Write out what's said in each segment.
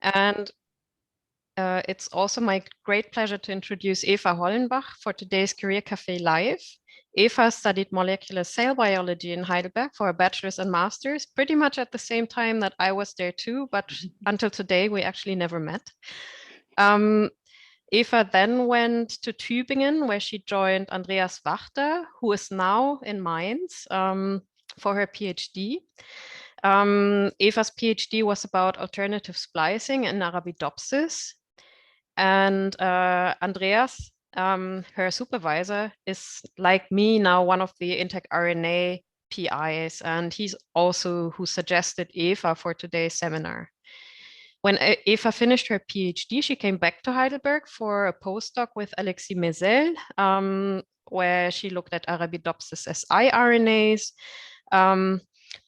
And it's also my great pleasure to introduce Eva Hollenbach for today's Career Cafe Live. Eva studied molecular cell biology in Heidelberg for a bachelor's and master's, pretty much at the same time that I was there too, but until today, we actually never met. Eva then went to Tübingen, where she joined Andreas Wachter, who is now in Mainz for her PhD. Eva's PhD was about alternative splicing in Arabidopsis. And Andreas, her supervisor, is like me now one of the Intec RNA PIs, and he's also who suggested Eva for today's seminar. When Eva finished her PhD, she came back to Heidelberg for a postdoc with Alexis Mezel, where she looked at Arabidopsis siRNAs.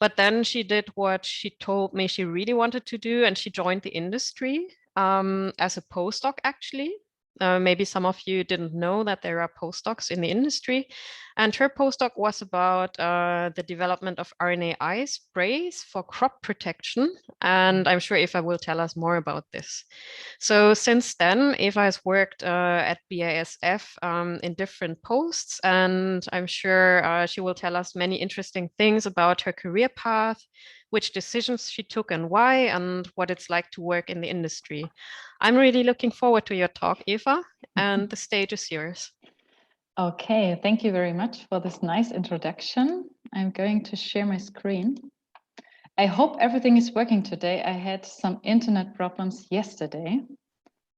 But then she did what she told me she really wanted to do, and she joined the industry as a postdoc, actually. Maybe some of you didn't know that there are postdocs in the industry. And her postdoc was about the development of RNAi sprays for crop protection. And I'm sure Eva will tell us more about this. So since then, Eva has worked at BASF in different posts. And I'm sure she will tell us many interesting things about her career path, which decisions she took and why, and what it's like to work in the industry. I'm really looking forward to your talk, Eva, and the stage is yours. Okay, thank you very much for this nice introduction. I'm going to share my screen. I hope everything is working today. I had some internet problems yesterday,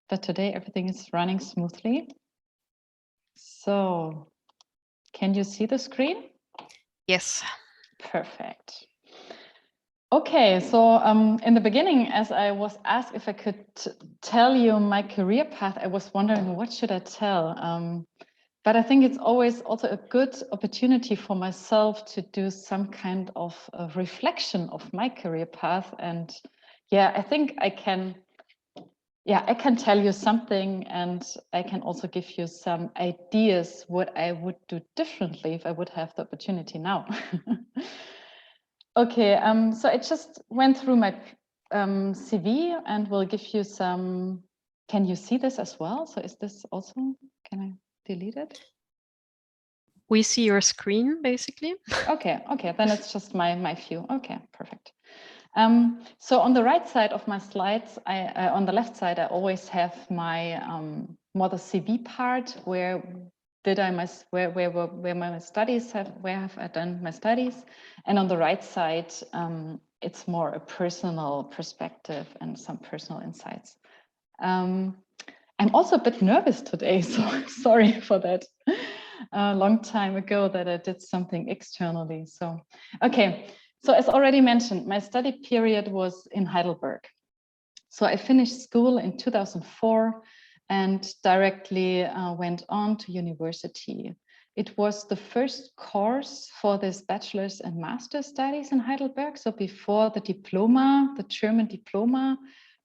but today everything is running smoothly. So, can you see the screen? Yes. Perfect. Okay, so in the beginning, as I was asked if I could tell you my career path, I was wondering what should I tell? But I think it's always also a good opportunity for myself to do some kind of reflection of my career path. And yeah, I think I can tell you something, and I can also give you some ideas what I would do differently if I would have the opportunity now. Okay, so I just went through my CV and will give you some. Can you see this as well? So is this also, can I delete it? We see your screen, basically. Okay, then it's just my view. Okay, perfect. So on the right side of my slides, on the left side, I always have my more the CV part, where my studies where have I done my studies, and on the right side, it's more a personal perspective and some personal insights. I'm also a bit nervous today, so sorry for that. A long time ago that I did something externally. So, okay. So as already mentioned, my study period was in Heidelberg. So I finished school in 2004 and directly went on to university. It was the first course for this bachelor's and master's studies in Heidelberg. So before the diploma, the German diploma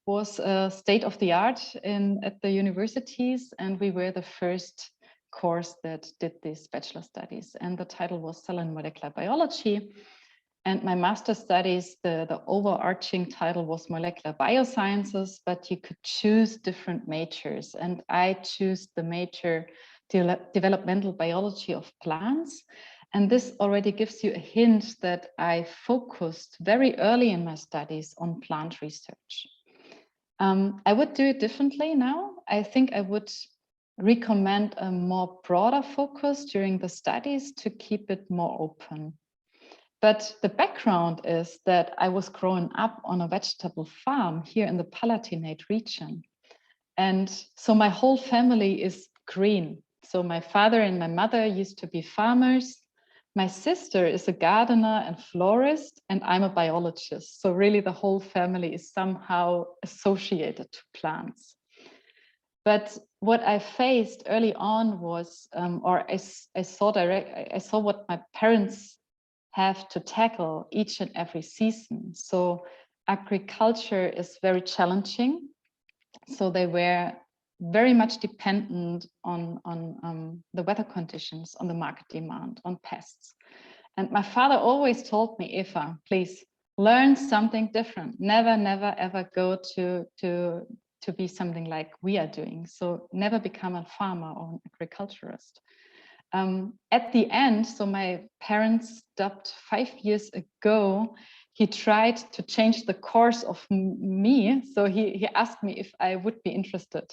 was state of the art at the universities, and we were the first course that did these bachelor studies, and the title was Cell and Molecular Biology. And my master studies, the overarching title was Molecular Biosciences, but you could choose different majors, and I chose the major Developmental Biology of Plants. And this already gives you a hint that I focused very early in my studies on plant research. I would do it differently now. I think I would recommend a more broader focus during the studies to keep it more open. But the background is that I was growing up on a vegetable farm here in the Palatinate region. And so my whole family is green. So my father and my mother used to be farmers. My sister is a gardener and florist, and I'm a biologist. So really the whole family is somehow associated to plants. But what I faced early on was, I saw what my parents have to tackle each and every season. So agriculture is very challenging. So they were very much dependent on the weather conditions, on the market demand, on pests. And my father always told me, Eva, please learn something different. Never, never, ever go to be something like we are doing. So never become a farmer or an agriculturist. At the end, so my parents stopped 5 years ago. He tried to change the course of me. So he asked me if I would be interested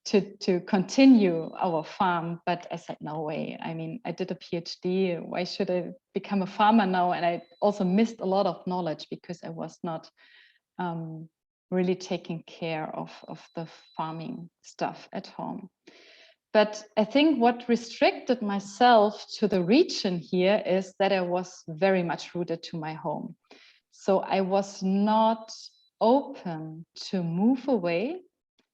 to continue our farm, but I said, no way. I mean, I did a PhD. Why should I become a farmer now? And I also missed a lot of knowledge because I was not really taking care of the farming stuff at home. But I think what restricted myself to the region here is that I was very much rooted to my home. So I was not open to move away.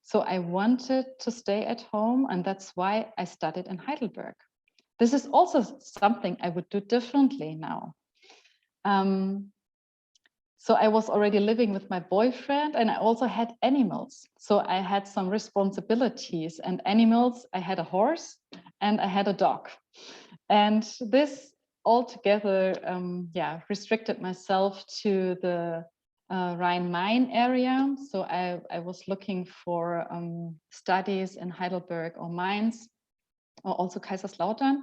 So I wanted to stay at home, and that's why I studied in Heidelberg. This is also something I would do differently now. So I was already living with my boyfriend, and I also had animals. So I had some responsibilities, and animals, I had a horse and I had a dog. And this altogether, restricted myself to the Rhine-Main area. So I was looking for studies in Heidelberg or Mainz, or also Kaiserslautern.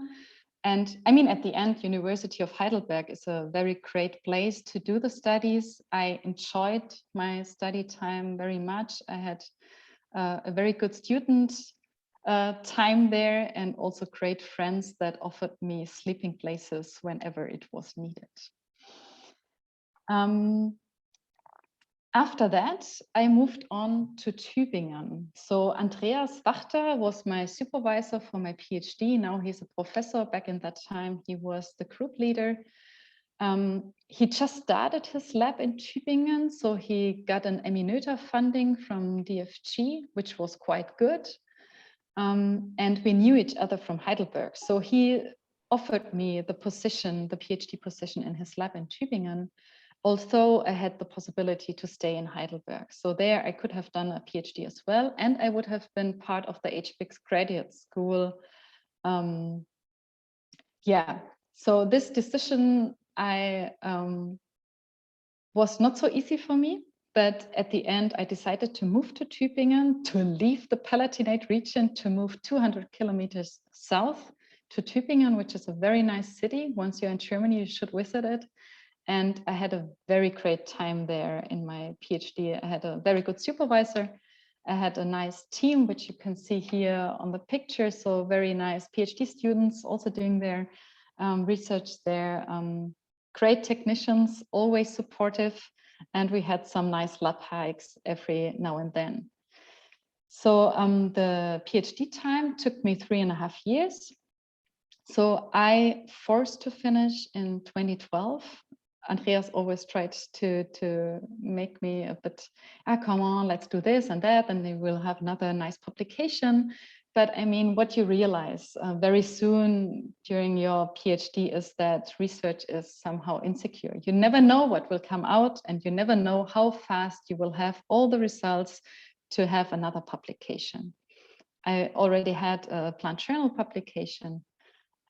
And I mean, at the end, University of Heidelberg is a very great place to do the studies. I enjoyed my study time very much. I had a very good student time there, and also great friends that offered me sleeping places whenever it was needed. After that, I moved on to Tübingen. So Andreas Wachter was my supervisor for my PhD. Now he's a professor. Back in that time, he was the group leader. He just started his lab in Tübingen. So he got an Eminöter funding from DFG, which was quite good. And we knew each other from Heidelberg. So he offered me the position, the PhD position in his lab in Tübingen. Also, I had the possibility to stay in Heidelberg. So there I could have done a PhD as well. And I would have been part of the HBIX graduate school. So this decision was not so easy for me. But at the end, I decided to move to Tübingen, to leave the Palatinate region, to move 200 kilometers south to Tübingen, which is a very nice city. Once you're in Germany, you should visit it. And I had a very great time there in my PhD. I had a very good supervisor. I had a nice team, which you can see here on the picture. So very nice PhD students also doing their research there. Great technicians, always supportive. And we had some nice lab hikes every now and then. So the PhD time took me 3.5 years. So I forced to finish in 2012. Andreas always tried to make me a bit, come on, let's do this and that, and then we'll have another nice publication. But I mean, what you realize very soon during your PhD is that research is somehow insecure. You never know what will come out, and you never know how fast you will have all the results to have another publication. I already had a plant journal publication,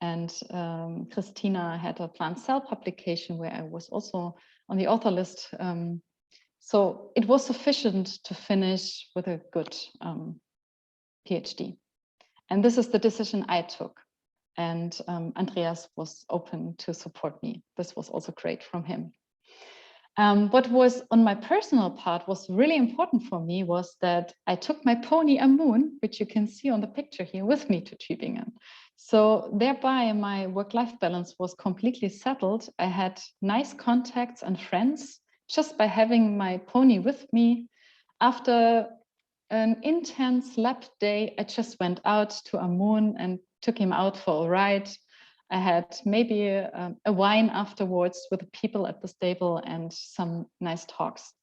and Christina had a plant cell publication where I was also on the author list. So it was sufficient to finish with a good PhD. And this is the decision I took. And Andreas was open to support me. This was also great from him. What was on my personal part was really important for me was that I took my pony Amun, which you can see on the picture here, with me to Tübingen. So thereby my work-life balance was completely settled. I had nice contacts and friends just by having my pony with me. After an intense lab day, I just went out to Amun and took him out for a ride. I had maybe a wine afterwards with the people at the stable and some nice talks.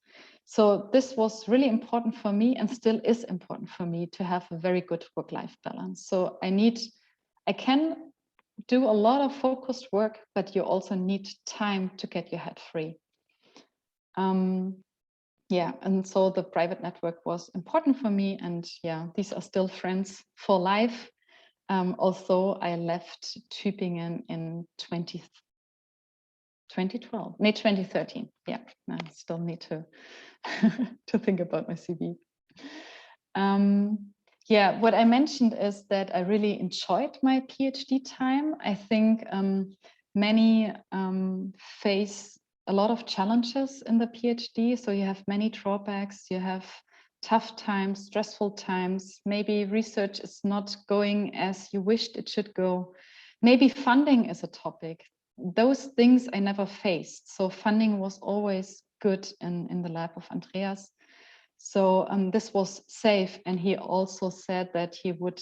So this was really important for me, and still is important for me, to have a very good work-life balance. So I can do a lot of focused work, but you also need time to get your head free. And so the private network was important for me, and these are still friends for life. Although I left Tübingen in 2012, no, 2013. Yeah, I still need to to think about my CV. Yeah, what I mentioned is that I really enjoyed my PhD time. I think many face a lot of challenges in the PhD. So you have many drawbacks, you have tough times, stressful times. Maybe research is not going as you wished it should go. Maybe funding is a topic. Those things I never faced. So funding was always good in the lab of Andreas. So this was safe. And he also said that he would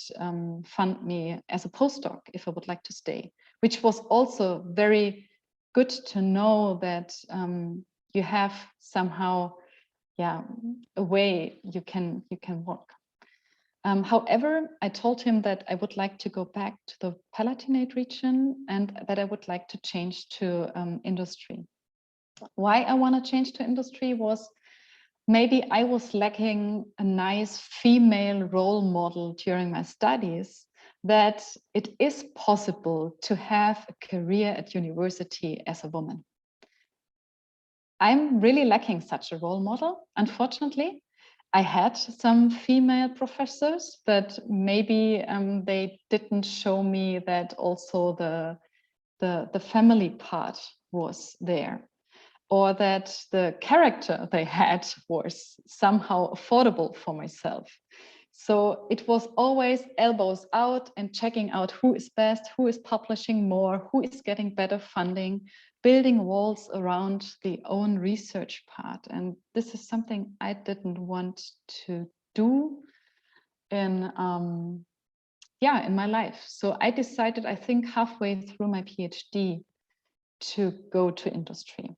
fund me as a postdoc if I would like to stay, which was also very good to know that you have somehow, yeah, a way you can work. However, I told him that I would like to go back to the Palatinate region and that I would like to change to industry. Why I want to change to industry was maybe I was lacking a nice female role model during my studies, that it is possible to have a career at university as a woman. I'm really lacking such a role model, unfortunately. I had some female professors, but maybe they didn't show me that also the family part was there, or that the character they had was somehow affordable for myself. So it was always elbows out and checking out who is best, who is publishing more, who is getting better funding, building walls around the own research part. And this is something I didn't want to do in my life. So I decided, I think halfway through my PhD, to go to industry.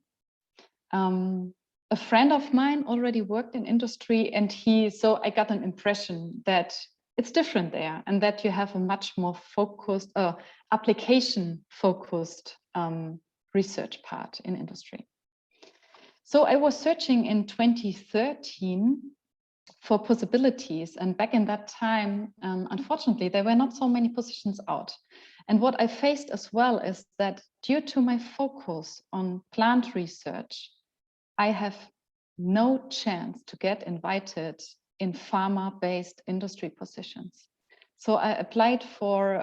A friend of mine already worked in industry, and so I got an impression that it's different there and that you have a much more focused, application focused research part in industry. So I was searching in 2013 for possibilities, and back in that time, unfortunately, there were not so many positions out. And what I faced as well is that due to my focus on plant research, I have no chance to get invited in pharma-based industry positions. So I applied for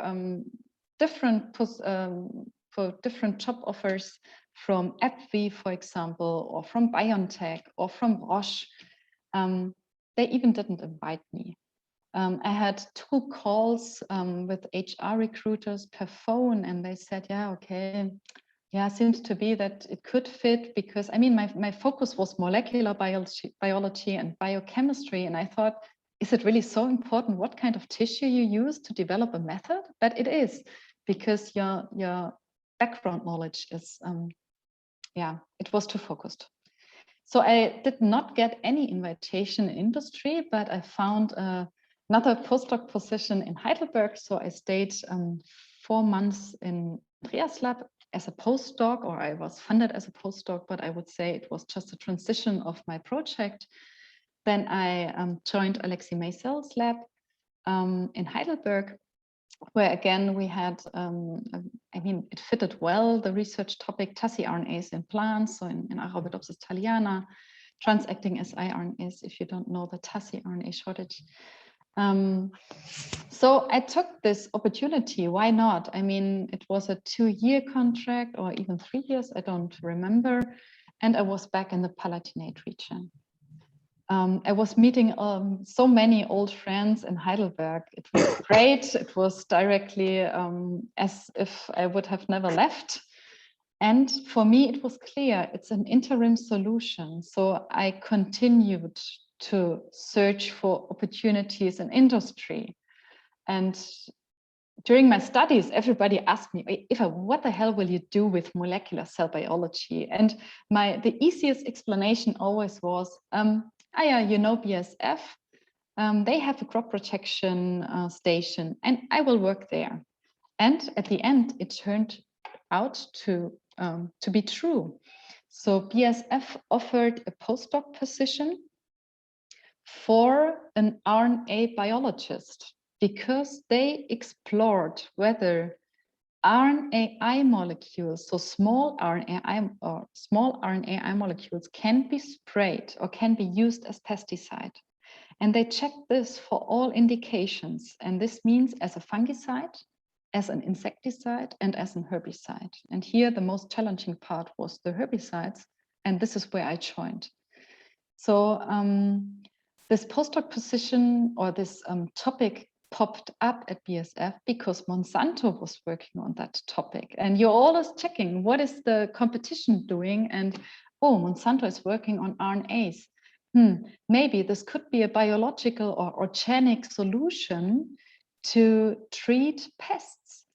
different job offers from AbbVie, for example, or from BioNTech, or from Roche. They even didn't invite me. I had 2 calls with HR recruiters per phone, and they said, yeah, okay, yeah, seems to be that it could fit, because I mean, my focus was molecular biology and biochemistry. And I thought, is it really so important what kind of tissue you use to develop a method? But it is, because your background knowledge is, it was too focused. So I did not get any invitation in industry, but I found another postdoc position in Heidelberg. So I stayed 4 months in Andreas' lab as a postdoc, or I was funded as a postdoc, but I would say it was just a transition of my project. Then I joined Alexei Maisel's lab in Heidelberg, where again we had, it fitted well, the research topic, tacrNAs in plants, so in Arabidopsis thaliana, transacting siRNAs, if you don't know the tacrNA shortage. So I took this opportunity, why not? I mean, it was a 2-year contract, or even 3 years, I don't remember. And I was back in the Palatinate region. I was meeting so many old friends in Heidelberg. It was great. It was directly as if I would have never left. And for me, it was clear it's an interim solution. So I continued to search for opportunities in industry. And during my studies, everybody asked me, Eva, what the hell will you do with molecular cell biology? And the easiest explanation always was, yeah, you know BASF, they have a crop protection station, and I will work there. And at the end, it turned out to be true. So BASF offered a postdoc position for an RNA biologist, because they explored whether RNAi molecules, so small RNAi molecules can be sprayed or can be used as pesticide. And they checked this for all indications. And this means as a fungicide, as an insecticide, and as an herbicide. And here the most challenging part was the herbicides. And this is where I joined. So this postdoc position or this topic popped up at BASF because Monsanto was working on that topic. And you're always checking what is the competition doing, and oh, Monsanto is working on RNAs. Maybe this could be a biological or organic solution to treat pests.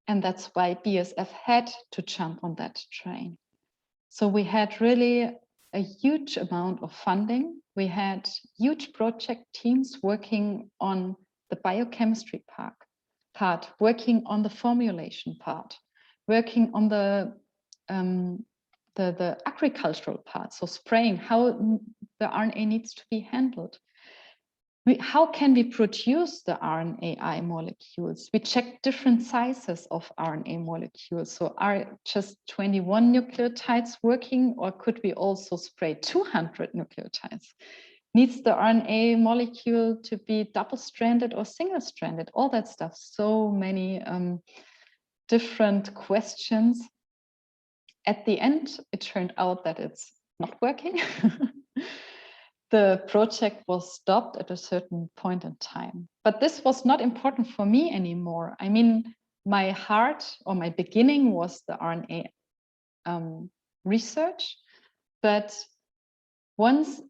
And that's why BASF had to jump on that train. So we had really a huge amount of funding. We had huge project teams working on the biochemistry part, working on the formulation part, working on the agricultural part, so spraying, how the RNA needs to be handled. How can we produce the RNAi molecules? We checked different sizes of RNA molecules. So are just 21 nucleotides working, or could we also spray 200 nucleotides? Needs the RNA molecule to be double-stranded or single-stranded? All that stuff. So many different questions. At the end, it turned out that it's not working. The project was stopped at a certain point in time. But this was not important for me anymore. I mean, my heart or my beginning was the RNA research. But once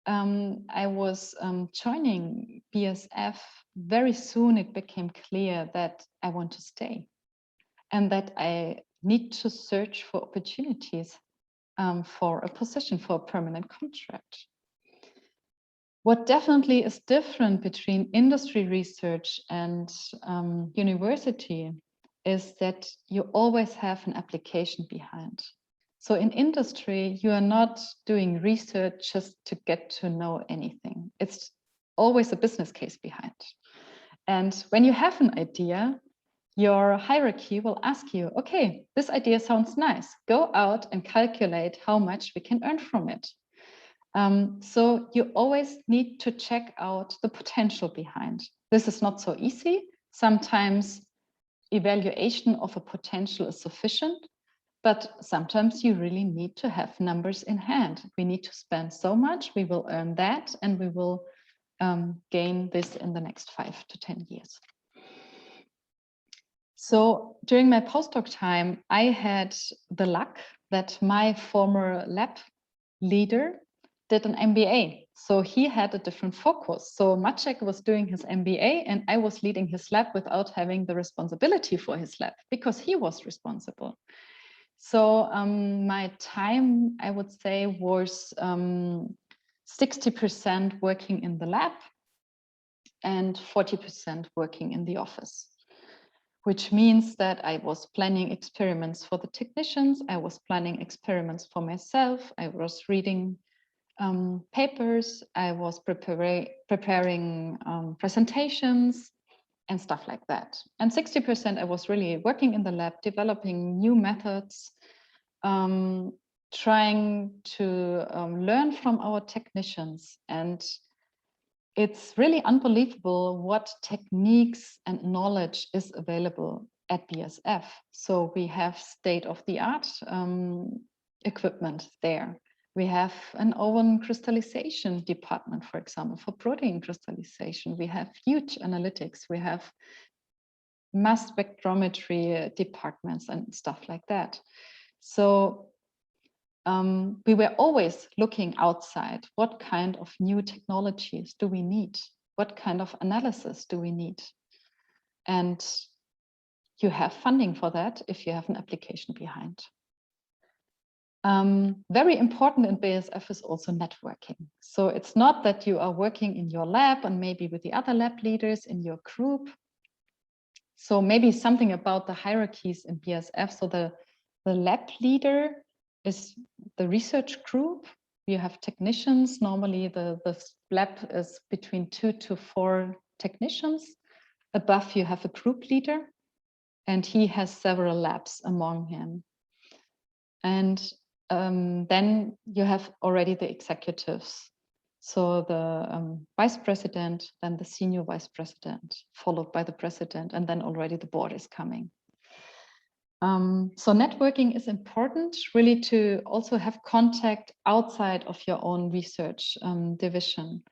I was joining BASF, very soon it became clear that I want to stay and that I need to search for opportunities for a position, for a permanent contract. What definitely is different between industry research and university is that you always have an application behind. So in industry, you are not doing research just to get to know anything. It's always a business case behind. And when you have an idea, your hierarchy will ask you, okay, this idea sounds nice. Go out and calculate how much we can earn from it. So you always need to check out the potential behind. This is not so easy. Sometimes evaluation of a potential is sufficient, but sometimes you really need to have numbers in hand. We need to spend so much, we will earn that, and we will gain this in the next 5 to 10 years. So during my postdoc time, I had the luck that my former lab leader did an MBA. So he had a different focus. So Maciek was doing his MBA and I was leading his lab without having the responsibility for his lab because he was responsible. So my time, I would say, was 60% working in the lab and 40% working in the office, which means that I was planning experiments for the technicians. I was planning experiments for myself. I was reading papers. I was preparing presentations and stuff like that. And 60% I was really working in the lab, developing new methods, trying to learn from our technicians. And it's really unbelievable what techniques and knowledge is available at BASF. So we have state-of-the-art equipment there. We have an oven crystallization department, for example, for protein crystallization. We have huge analytics. We have mass spectrometry departments and stuff like that. So we were always looking outside. What kind of new technologies do we need? What kind of analysis do we need? And you have funding for that if you have an application behind. Very important in BASF is also networking. So it's not that you are working in your lab and maybe with the other lab leaders in your group. So maybe something about the hierarchies in BASF. So the lab leader is the research group. You have technicians. Normally the lab is between 2 to 4 technicians. Above you have a group leader. and he has several labs among him. And then you have already the executives. So the vice president, then the senior vice president, followed by the president, and then already the board is coming. So networking is important, really, to also have contact outside of your own research division.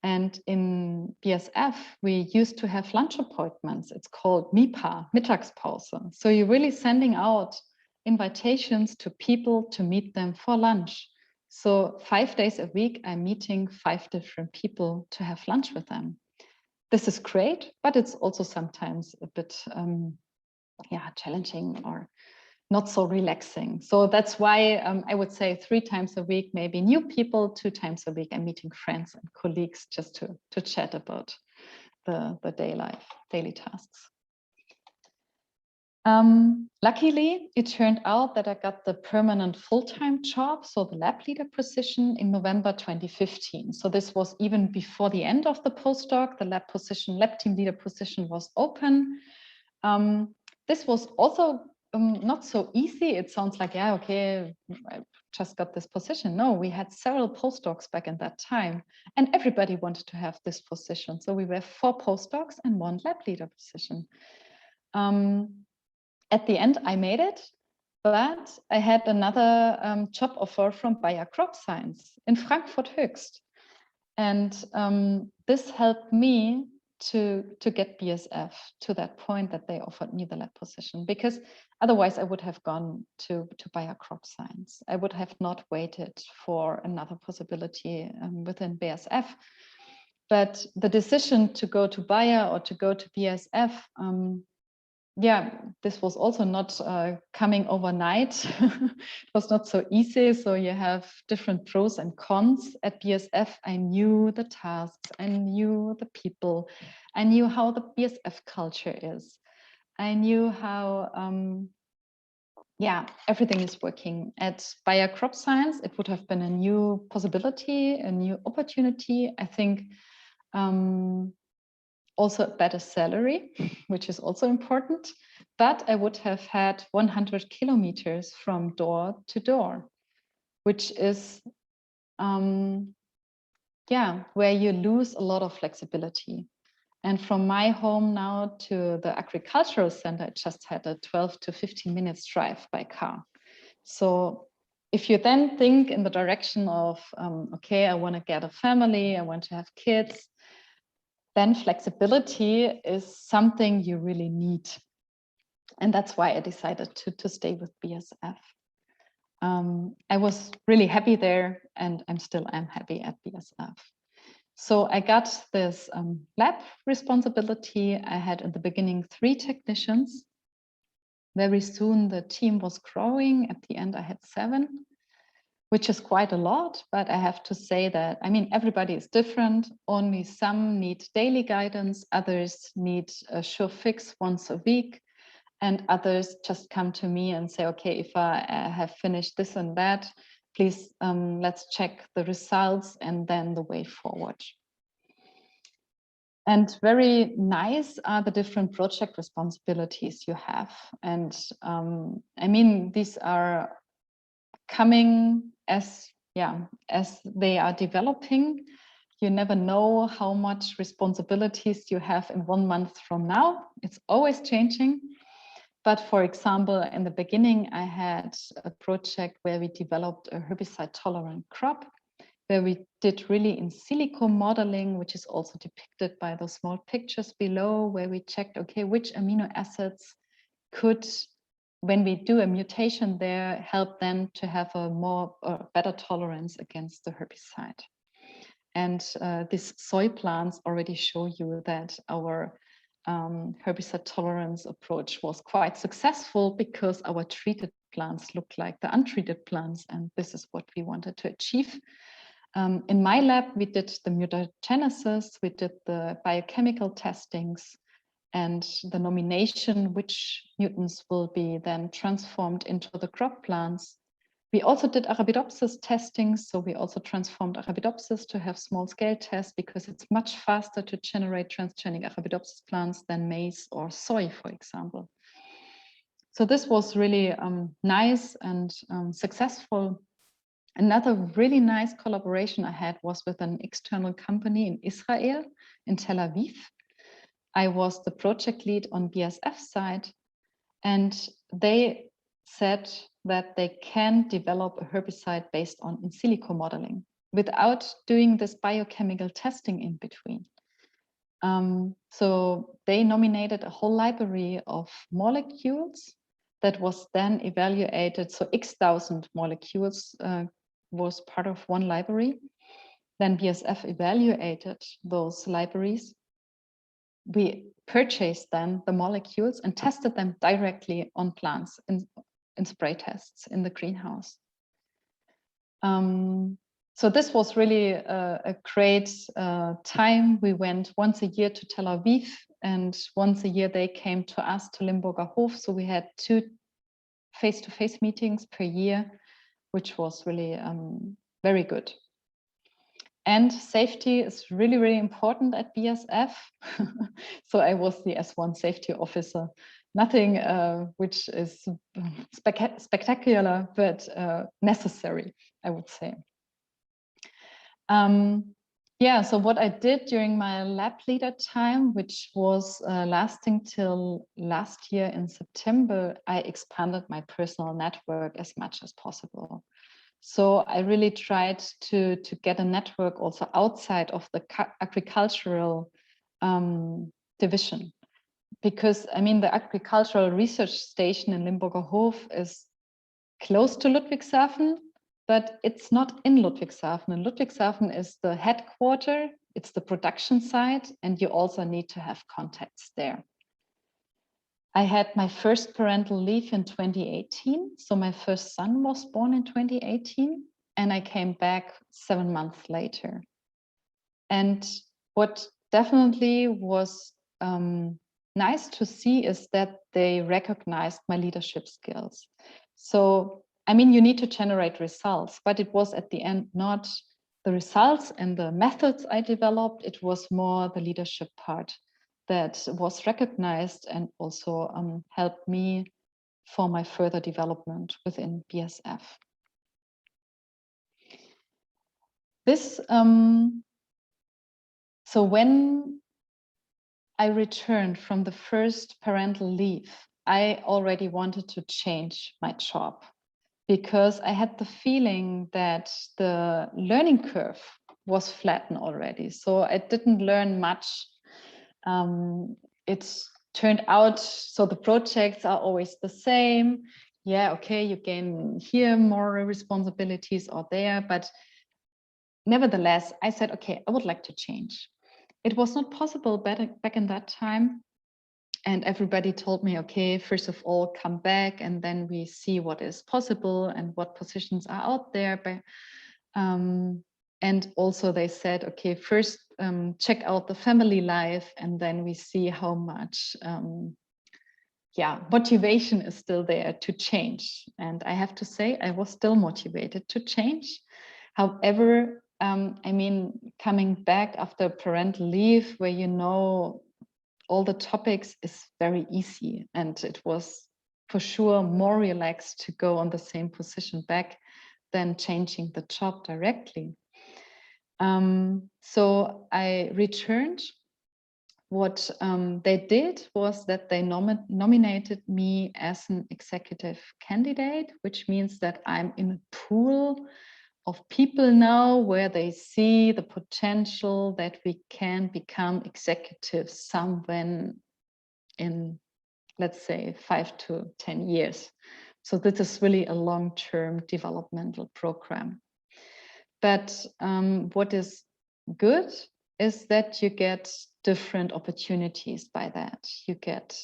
And in BSF, we used to have lunch appointments. It's called MIPA, Mittagspause. So you're really sending out invitations to people to meet them for lunch. So 5 days a week, I'm meeting 5 different people to have lunch with them. This is great, but it's also sometimes a bit challenging or not so relaxing. So that's why I would say 3 times a week, maybe new people, 2 times a week, I'm meeting friends and colleagues just to chat about the daily tasks. Luckily, it turned out that I got the permanent full-time job, so the lab leader position, in November 2015. So this was even before the end of the postdoc. The lab team leader position was open. This was also not so easy. It sounds like, yeah, okay, I just got this position. No, we had several postdocs back in that time, and everybody wanted to have this position. So we were 4 postdocs and 1 lab leader position. At the end, I made it, but I had another job offer from Bayer Crop Science in Frankfurt Höchst. And this helped me to get BSF to that point that they offered me the lab position, because otherwise I would have gone to Bayer Crop Science. I would have not waited for another possibility within BSF. But the decision to go to Bayer or to go to BSF, this was also not coming overnight. It was not so easy. So you have different pros and cons. At BSF, I knew the tasks, I knew the people, I knew how the BSF culture is. I knew how, everything is working. At Bayer Crop Science, it would have been a new possibility, a new opportunity. I think also a better salary, which is also important, but I would have had 100 kilometers from door to door, which is, where you lose a lot of flexibility. And from my home now to the agricultural center, I just had a 12 to 15 minutes drive by car. So if you then think in the direction of, okay, I want to get a family, I want to have kids, then flexibility is something you really need. And that's why I decided to stay with BSF. I was really happy there, and I'm happy at BSF. So I got this lab responsibility. I had in the beginning 3 technicians. Very soon the team was growing. At the end I had 7. Which is quite a lot, but I have to say that, I mean, everybody is different. Only some need daily guidance, others need a sure fix once a week, and others just come to me and say, okay, if I have finished this and that, please let's check the results and then the way forward. And very nice are the different project responsibilities you have. And I mean, these are coming as they are developing. You never know how much responsibilities you have in 1 month from now. It's always changing. But for example, in the beginning, I had a project where we developed a herbicide tolerant crop, where we did really in silico modeling, which is also depicted by those small pictures below, where we checked, okay, which amino acids could, when we do a mutation there, help them to have a better tolerance against the herbicide. And these soy plants already show you that our herbicide tolerance approach was quite successful, because our treated plants look like the untreated plants, and this is what we wanted to achieve. In my lab, we did the mutagenesis, we did the biochemical testings, and the nomination, which mutants will be then transformed into the crop plants. We also did Arabidopsis testing, so we also transformed Arabidopsis to have small-scale tests, because it's much faster to generate transgenic Arabidopsis plants than maize or soy, for example. So this was really nice and successful. Another really nice collaboration I had was with an external company in Israel, in Tel Aviv. I was the project lead on BASF side, and they said that they can develop a herbicide based on in silico modeling without doing this biochemical testing in between. So they nominated a whole library of molecules that was then evaluated. So X thousand molecules was part of one library. Then BASF evaluated those libraries. We purchased then the molecules and tested them directly on plants in spray tests in the greenhouse. So this was really a great time. We went once a year to Tel Aviv, and once a year they came to us to Limburger Hof. So we had 2 face-to-face meetings per year, which was really very good. And safety is really, really important at BASF. So I was the S1 safety officer. Nothing which is spectacular, but necessary, I would say. Yeah, so what I did during my lab leader time, which was lasting till last year in September, I expanded my personal network as much as possible. So I really tried to get a network also outside of the agricultural division. Because, I mean, the agricultural research station in Limburger Hof is close to Ludwigshafen, but it's not in Ludwigshafen. And Ludwigshafen is the headquarter, it's the production site, and you also need to have contacts there. I had my first parental leave in 2018. So my first son was born in 2018, and I came back 7 months later. And what definitely was nice to see is that they recognized my leadership skills. So, I mean, you need to generate results, but it was at the end not the results and the methods I developed, it was more the leadership part that was recognized and also helped me for my further development within BASF. This, so when I returned from the first parental leave, I already wanted to change my job because I had the feeling that the learning curve was flattened already. So I didn't learn much. It turned out, so the projects are always the same. Yeah, okay, you gain here more responsibilities or there, but nevertheless, I said, okay, I would like to change. It was not possible back in that time. And everybody told me, okay, first of all, come back and then we see what is possible and what positions are out there. And also they said, okay, first check out the family life and then we see how much motivation is still there to change. And I have to say, I was still motivated to change. However, I mean, coming back after parental leave where you know all the topics is very easy, and it was for sure more relaxed to go on the same position back than changing the job directly. So I returned. What they did was that they nominated me as an executive candidate, which means that I'm in a pool of people now where they see the potential that we can become executives somewhere in, let's say, 5 to 10 years. So this is really a long-term developmental program. But what is good is that you get different opportunities by that. You get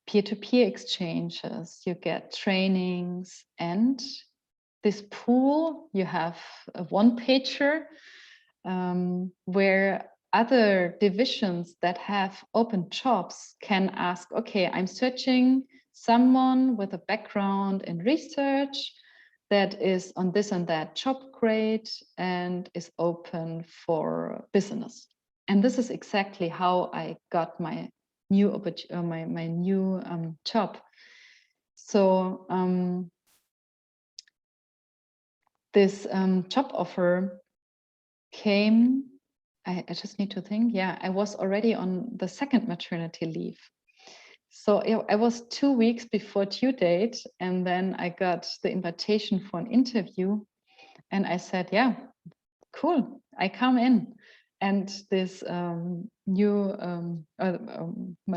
peer-to-peer exchanges, you get trainings, and this pool, you have a one-pager where other divisions that have open jobs can ask, okay, I'm searching someone with a background in research that is on this and that job grade and is open for business. And this is exactly how I got my new job. So this job offer came, I just need to think. Yeah, I was already on the second maternity leave. So I was 2 weeks before due date, and then I got the invitation for an interview, and I said, yeah, cool, I come in. And this my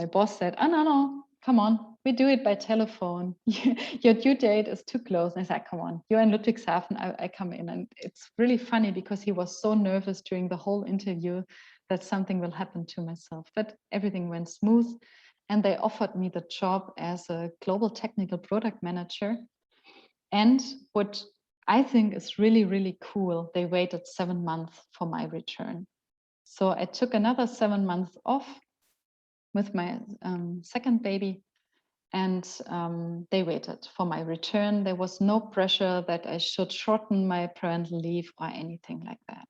boss said, oh, no, come on, we do it by telephone. Your due date is too close. And I said, come on, you're in Ludwigshafen, I come in. And it's really funny because he was so nervous during the whole interview that something will happen to myself. But everything went smooth. And they offered me the job as a global technical product manager. And what I think is really, really cool, they waited 7 months for my return. So I took another 7 months off with my second baby, and they waited for my return. There was no pressure that I should shorten my parental leave or anything like that.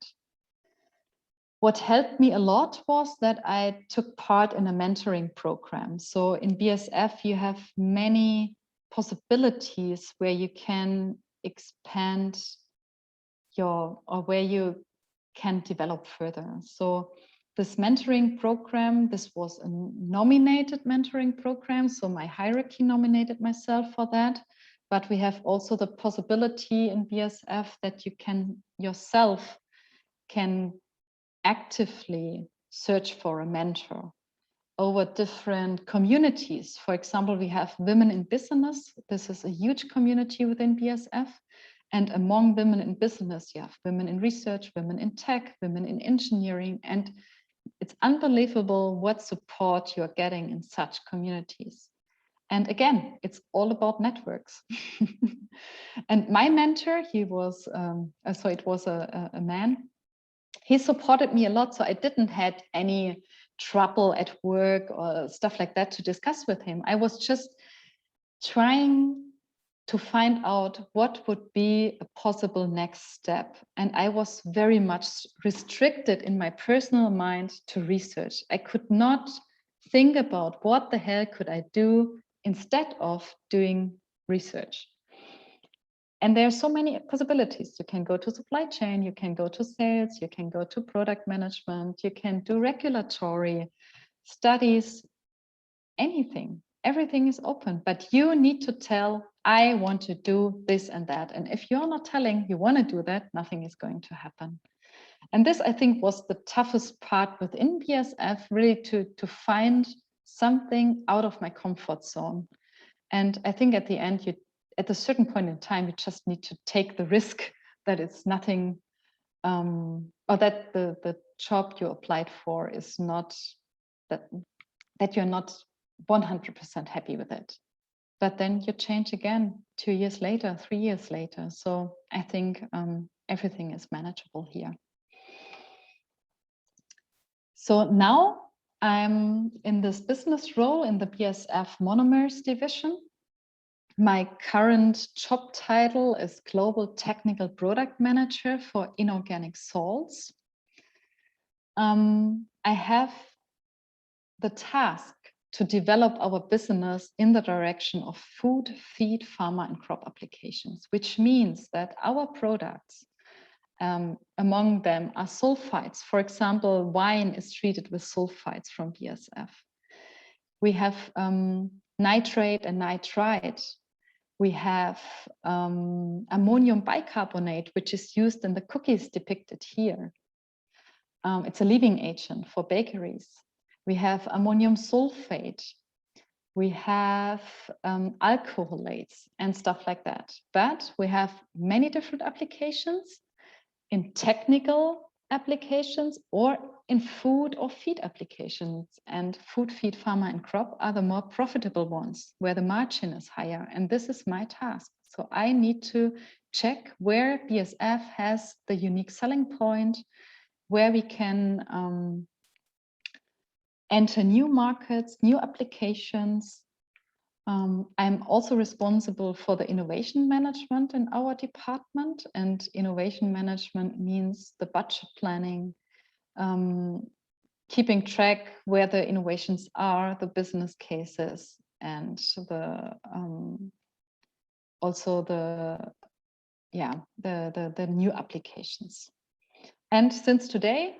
What helped me a lot was that I took part in a mentoring program. So in BASF, you have many possibilities where you can expand or where you can develop further. So this mentoring program, this was a nominated mentoring program. So my hierarchy nominated myself for that. But we have also the possibility in BASF that you can yourself can actively search for a mentor over different communities. For example, we have women in business. This is a huge community within BASF. And among women in business, you have women in research, women in tech, women in engineering. And it's unbelievable what support you're getting in such communities. And again, it's all about networks. And my mentor, he was, so it was a man. He supported me a lot, so I didn't had any trouble at work or stuff like that to discuss with him. I was just trying to find out what would be a possible next step. And I was very much restricted in my personal mind to research. I could not think about what the hell could I do instead of doing research. And there are so many possibilities. You can go to supply chain, you can go to sales, you can go to product management, you can do regulatory studies, anything. Everything is open, but you need to tell, I want to do this and that. And if you're not telling you want to do that, nothing is going to happen. And this, I think, was the toughest part within BASF, really to find something out of my comfort zone. And I think at the end, at a certain point in time, you just need to take the risk that it's nothing, or that the job you applied for is not, that you're not 100% happy with it. But then you change again 2 years later, 3 years later. So I think everything is manageable here. So now I'm in this business role in the BASF Monomers division. My current job title is Global Technical Product Manager for Inorganic Salts. I have the task to develop our business in the direction of food, feed, pharma, and crop applications, which means that our products, among them are sulfites. For example, wine is treated with sulfites from BASF. We have nitrate and nitrite. We have ammonium bicarbonate, which is used in the cookies depicted here. It's a leaving agent for bakeries. We have ammonium sulfate. We have alcoholates and stuff like that. But we have many different applications in technical applications or in food or feed applications. And food, feed, pharma, and crop are the more profitable ones where the margin is higher. And this is my task. So I need to check where BASF has the unique selling point, where we can enter new markets, new applications. I'm also responsible for the innovation management in our department, and innovation management means the budget planning, keeping track where the innovations are, the business cases, and the also the new applications. And since today,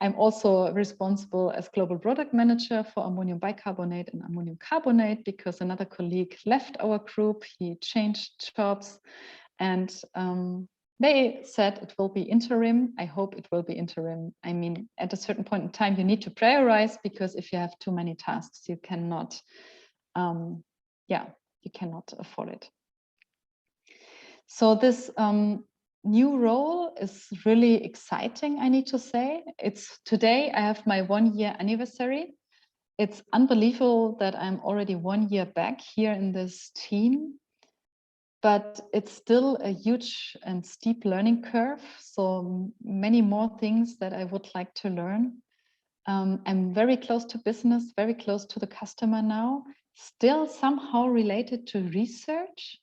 I'm also responsible as global product manager for ammonium bicarbonate and ammonium carbonate, because another colleague left our group. He changed jobs, and they said it will be interim. I hope it will be interim. I mean, at a certain point in time, you need to prioritize, because if you have too many tasks, you cannot, you cannot afford it. So this new role is really exciting, I need to say. It's today I have my 1-year anniversary. It's unbelievable that I'm already 1 year back here in this team, but it's still a huge and steep learning curve. So many more things that I would like to learn. I'm very close to business, very close to the customer now, still somehow related to research.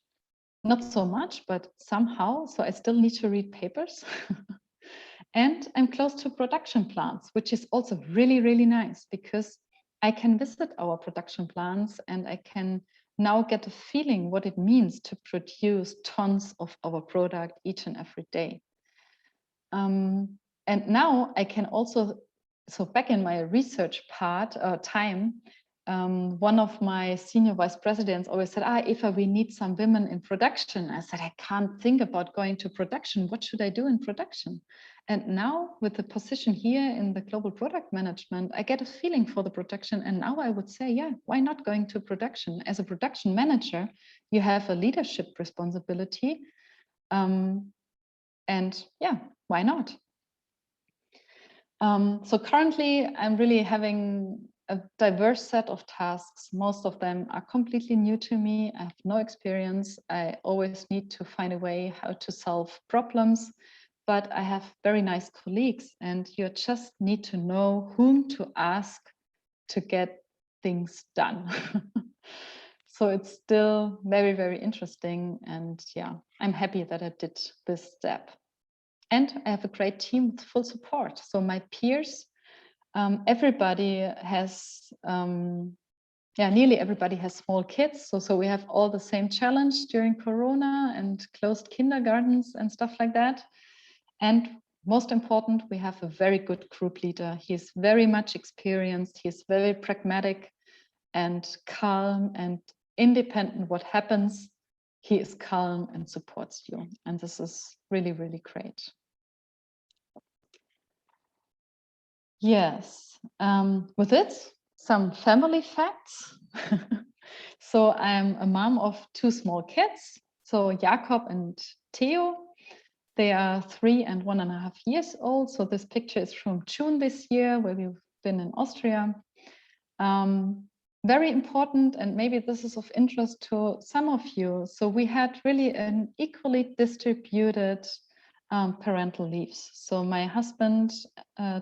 Not so much, but somehow. So I still need to read papers. And I'm close to production plants, which is also really, really nice, because I can visit our production plants and I can now get a feeling what it means to produce tons of our product each and every day. And now I can also, so back in my research part time, one of my senior vice presidents always said, Eva, we need some women in production. I said, I can't think about going to production. What should I do in production? And now with the position here in the global product management, I get a feeling for the production. And now I would say, yeah, why not going to production? As a production manager, you have a leadership responsibility. And yeah, why not? So currently I'm really having a diverse set of tasks. Most of them are completely new to me. I have no experience. I always need to find a way how to solve problems, but I have very nice colleagues, and you just need to know whom to ask to get things done. So it's still very, very interesting. And yeah, I'm happy that I did this step. And I have a great team with full support. So my peers, everybody has, nearly everybody has small kids. So we have all the same challenge during Corona and closed kindergartens and stuff like that. And most important, we have a very good group leader. He's very much experienced. He's very pragmatic and calm and independent what happens. He is calm and supports you. And this is really, really great. Yes, with it, some family facts. So I'm a mom of 2 small kids. So Jakob and Theo, they are 3 and 1.5 years old. So this picture is from June this year, where we've been in Austria. Very important, and maybe this is of interest to some of you. So we had really an equally distributed parental leaves. So my husband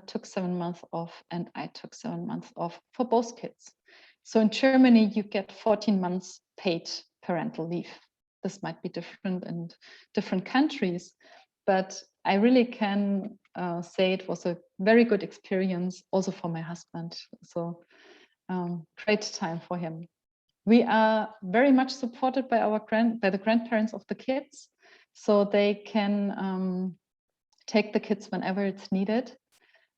took 7 months off, and I took 7 months off for both kids. So in Germany, you get 14 months paid parental leave. This might be different in different countries, but I really can say it was a very good experience also for my husband. So great time for him. We are very much supported by the grandparents of the kids, so they can take the kids whenever it's needed.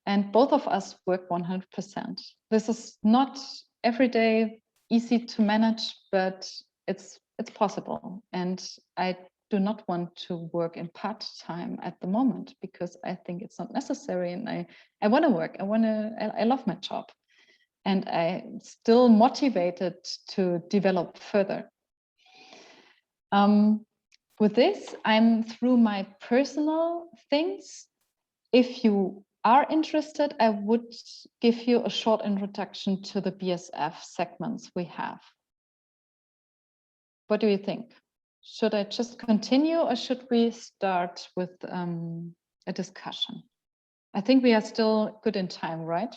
And both of us work 100%. This is not every day easy to manage, but it's possible. And I do not want to work in part-time at the moment, because I think it's not necessary, and I want to work. I love my job. And I'm still motivated to develop further. With this, I'm through my personal things. If you are interested, I would give you a short introduction to the BASF segments we have. What do you think? Should I just continue, or should we start with a discussion? I think we are still good in time, right?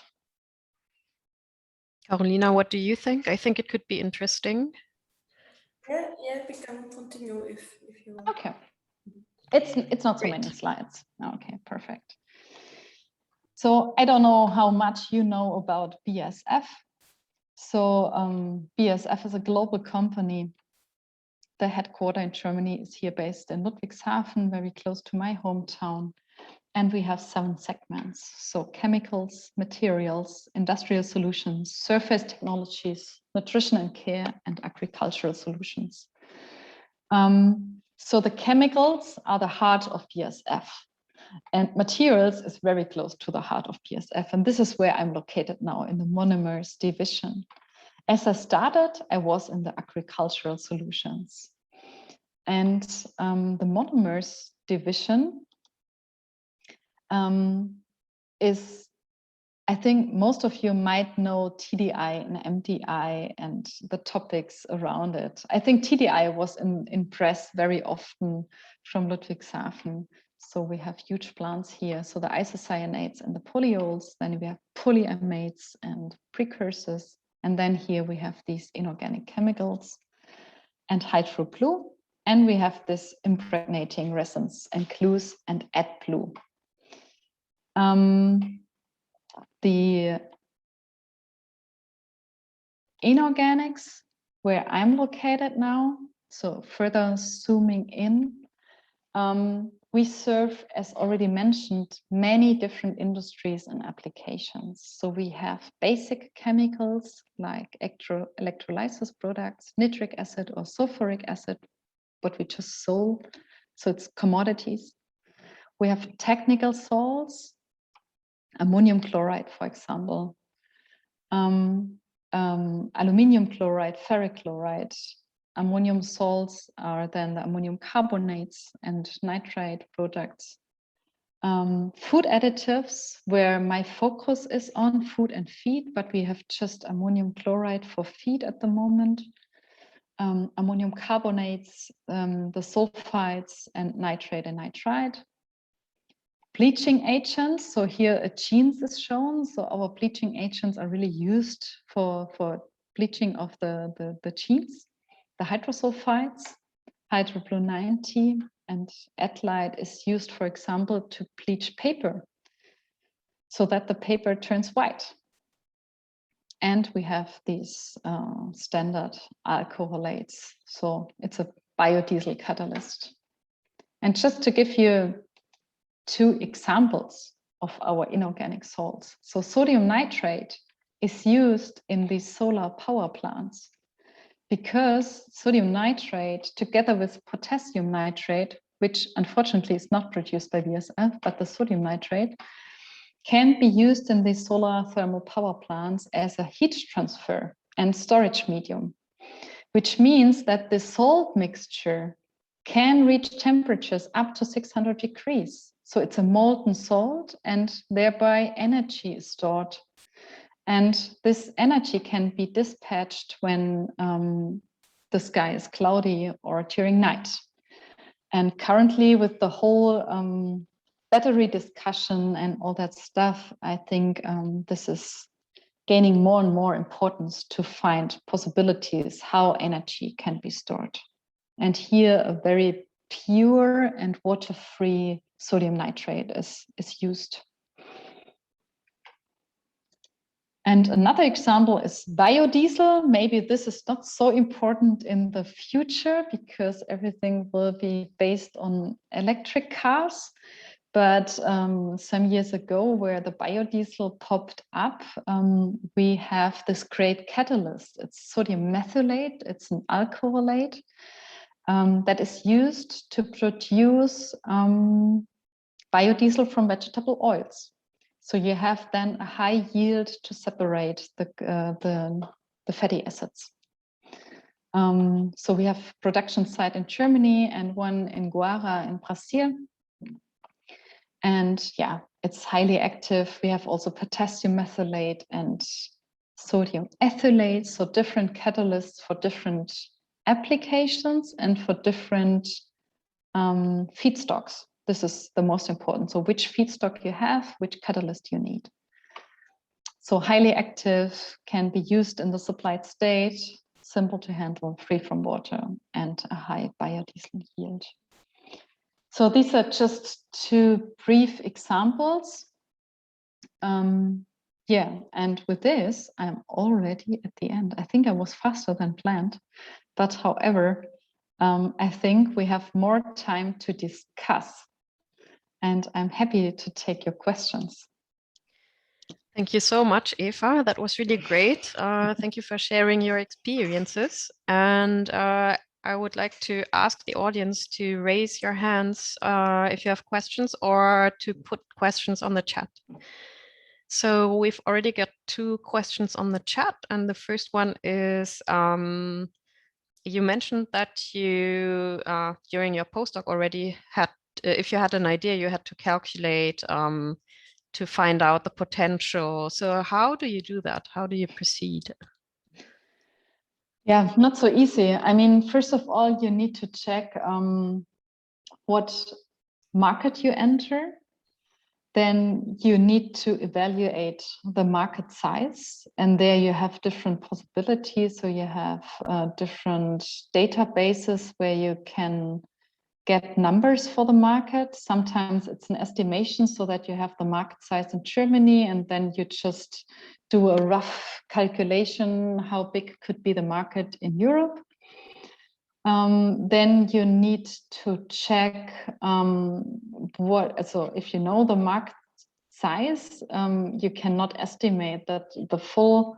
Carolina, what do you think? I think it could be interesting. Yeah, we can continue if you want. Okay. It's not so many slides. Okay, perfect. So I don't know how much you know about BASF. So BASF is a global company The headquarters in Germany is here based in Ludwigshafen, very close to my hometown. And we have 7 segments. So chemicals, materials, industrial solutions, surface technologies, nutrition and care, and agricultural solutions. So the chemicals are the heart of BASF. And materials is very close to the heart of BASF. And this is where I'm located now, in the monomers division. As I started, I was in the agricultural solutions. And the monomers division is, I think most of you might know TDI and MDI and the topics around it. I think TDI was in press very often from Ludwigshafen. So we have huge plants here. So the isocyanates and the polyols, then we have polyamides and precursors. And then here we have these inorganic chemicals and hydroblue. And we have this impregnating resins and glues and AdBlue. The inorganics, where I'm located now, so further zooming in, we serve, as already mentioned, many different industries and applications. So we have basic chemicals like electrolysis products, nitric acid or sulfuric acid, what we just sold. So it's commodities. We have technical salts, ammonium chloride, for example, aluminum chloride, ferric chloride. Ammonium salts are then the ammonium carbonates and nitrate products. Food additives, where my focus is on food and feed, but we have just ammonium chloride for feed at the moment. Ammonium carbonates, the sulfides, and nitrate and nitrite. Bleaching agents, so here a genes is shown. So our bleaching agents are really used for bleaching of the genes. The hydrosulfides, hydroblue 90, and Adlite is used, for example, to bleach paper so that the paper turns white. And we have these standard alcoholates. So it's a biodiesel catalyst. And just to give you 2 examples of our inorganic salts. So sodium nitrate is used in these solar power plants because sodium nitrate, together with potassium nitrate, which unfortunately is not produced by BASF, but the sodium nitrate, can be used in these solar thermal power plants as a heat transfer and storage medium, which means that the salt mixture can reach temperatures up to 600 degrees. So it's a molten salt, and thereby energy is stored. And this energy can be dispatched when the sky is cloudy or during night. And currently, with the whole battery discussion and all that stuff, I think this is gaining more and more importance to find possibilities how energy can be stored. And here a very pure and water-free sodium nitrate is used. And another example is biodiesel. Maybe this is not so important in the future because everything will be based on electric cars. But some years ago, where the biodiesel popped up, we have this great catalyst. It's sodium methylate. It's an alcoholate that is used to produce biodiesel from vegetable oils. So you have then a high yield to separate the fatty acids. So we have production site in Germany and one in Guara in Brazil. And yeah, it's highly active. We have also potassium methylate and sodium ethylate, so different catalysts for different applications and for different feedstocks. This is the most important. So which feedstock you have, which catalyst you need. So highly active, can be used in the supplied state, simple to handle, free from water, and a high biodiesel yield. So these are just 2 brief examples. Yeah, and with this, I'm already at the end. I think I was faster than planned, but however, I think we have more time to discuss, and I'm happy to take your questions. Thank you so much, Eva. That was really great. Thank you for sharing your experiences. And I would like to ask the audience to raise your hands if you have questions, or to put questions on the chat. So we've already got 2 questions on the chat. And the first one is, you mentioned that you, during your postdoc already had, if you had an idea, you had to calculate to find out the potential. So how do you do that? How do you proceed? Yeah, not so easy. I mean, first of all, you need to check what market you enter. Then you need to evaluate the market size. And there you have different possibilities. So you have different databases where you can get numbers for the market. Sometimes it's an estimation so that you have the market size in Germany, and then you just do a rough calculation how big could be the market in Europe. Then you need to check so if you know the market size, you cannot estimate that the full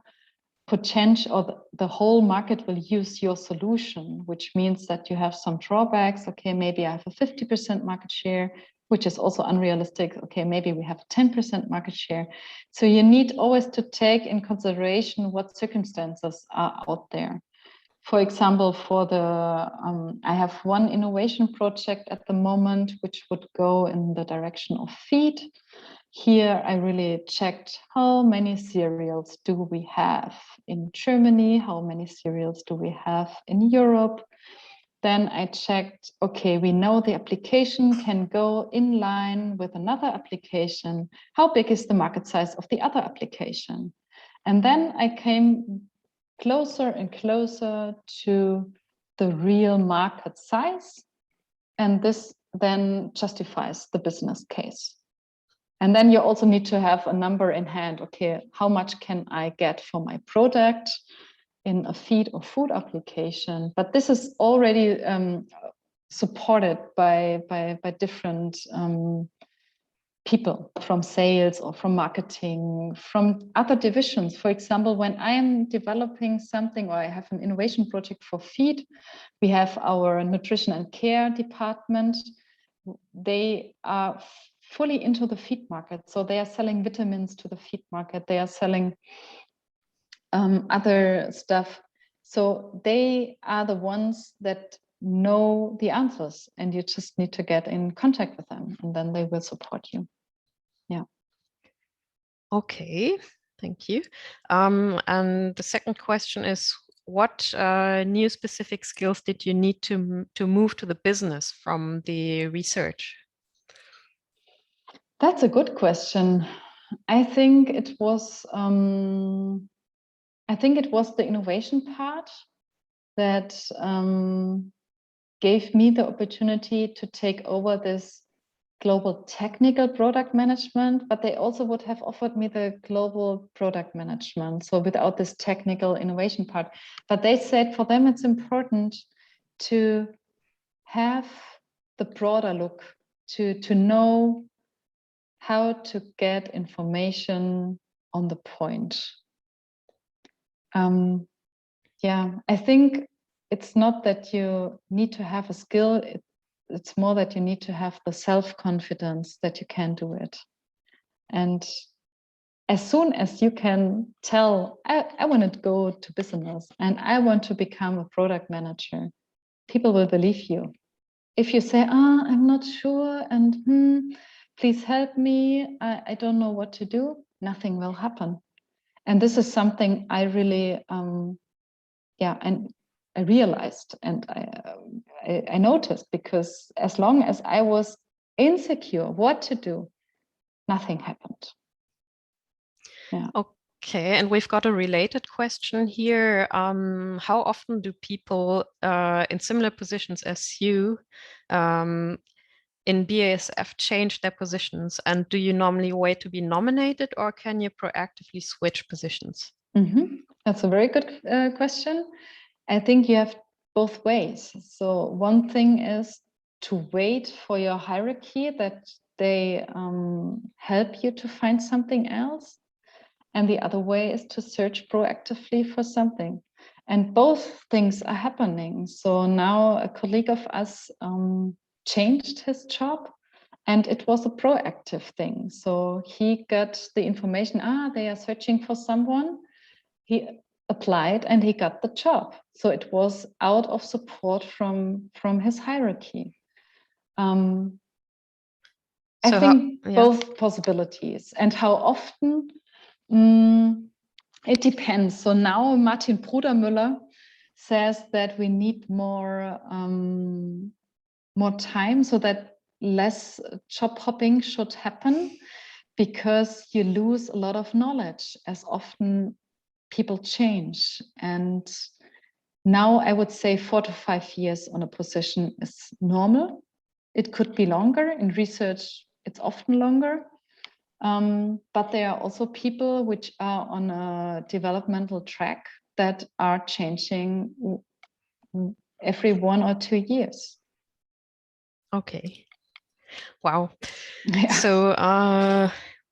potential or the whole market will use your solution, which means that you have some drawbacks. Okay, maybe I have a 50% market share, which is also unrealistic. Okay, maybe we have 10% market share. So you need always to take in consideration what circumstances are out there. For example, for the, I have one innovation project at the moment, which would go in the direction of feed. Here, I really checked how many cereals do we have in Germany, how many cereals do we have in Europe. Then I checked, okay, we know the application can go in line with another application. How big is the market size of the other application? And then I came closer and closer to the real market size. And this then justifies the business case. And then you also need to have a number in hand. Okay, how much can I get for my product in a feed or food application? But this is already supported by different people from sales or from marketing, from other divisions. For example, when I am developing something or I have an innovation project for feed, we have our nutrition and care department. They are fully into the feed market. So they are selling vitamins to the feed market. They are selling other stuff. So they are the ones that know the answers, and you just need to get in contact with them, and then they will support you. Yeah. Okay, thank you. And the second question is, what new specific skills did you need to move to the business from the research? That's a good question. I think it was the innovation part that gave me the opportunity to take over this global technical product management, but they also would have offered me the global product management. So without this technical innovation part, but they said for them it's important to have the broader look, to know how to get information on the point. Yeah, I think it's not that you need to have a skill, it's more that you need to have the self-confidence that you can do it. And as soon as you can tell, I want to go to business and I want to become a product manager, people will believe you. If you say, I'm not sure, and please help me, I don't know what to do, nothing will happen. And this is something I really, and I realized and I noticed, because as long as I was insecure what to do, nothing happened. Yeah. Okay, and we've got a related question here. How often do people in similar positions as you in BASF change their positions? And do you normally wait to be nominated, or can you proactively switch positions? That's a very good question. I think you have both ways. So one thing is to wait for your hierarchy that they help you to find something else. And the other way is to search proactively for something. And both things are happening. So now a colleague of us changed his job, and it was a proactive thing. So he got the information, they are searching for someone. He applied and he got the job. So it was out of support from his hierarchy. I think both possibilities. And how often, it depends. So now Martin Brudermüller says that we need more time, so that less job hopping should happen, because you lose a lot of knowledge as often people change. And now I would say 4 to 5 years on a position is normal. It could be longer. In research, it's often longer. But there are also people which are on a developmental track that are changing every 1 or 2 years. Okay. Wow. Yeah. So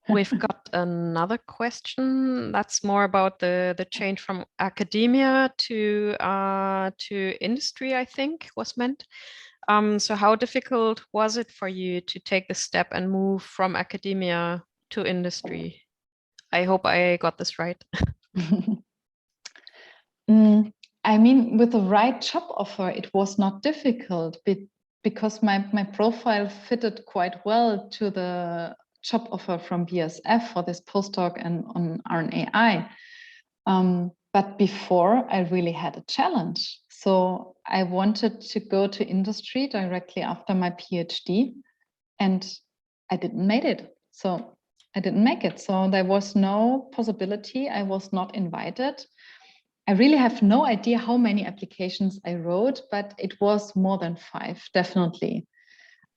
we've got another question that's more about the change from academia to industry, I think was meant. So how difficult was it for you to take the step and move from academia to industry? I hope I got this right. I mean, with the right job offer, it was not difficult because my profile fitted quite well to the job offer from BASF for this postdoc and on RNAi. But before, I really had a challenge. So I wanted to go to industry directly after my PhD, and I didn't make it. So there was no possibility. I was not invited. I really have no idea how many applications I wrote, but it was more than 5, definitely.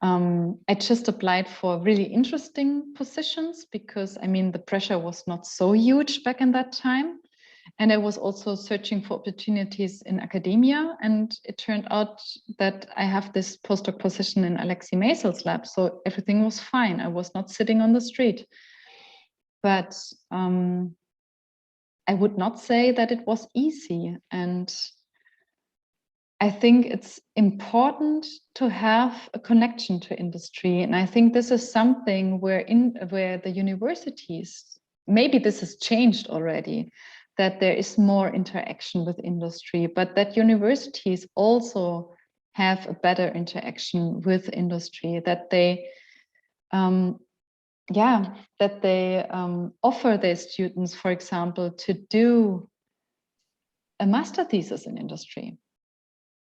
I just applied for really interesting positions because, I mean, the pressure was not so huge back in that time. And I was also searching for opportunities in academia. And it turned out that I have this postdoc position in Alexei Maisel's lab. So everything was fine. I was not sitting on the street. But I would not say that it was easy. And I think it's important to have a connection to industry. And I think this is something where the universities, maybe this has changed already, that there is more interaction with industry, but that universities also have a better interaction with industry, that they offer their students, for example, to do a master thesis in industry,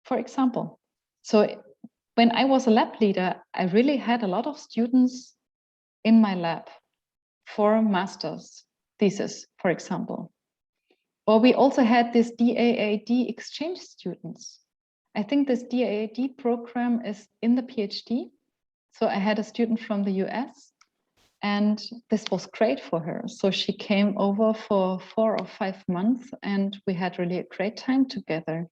for example. So when I was a lab leader, I really had a lot of students in my lab for master's thesis, for example. Or we also had this DAAD exchange students. I think this DAAD program is in the PhD. So I had a student from the US, and this was great for her. So she came over for 4 or 5 months, and we had really a great time together.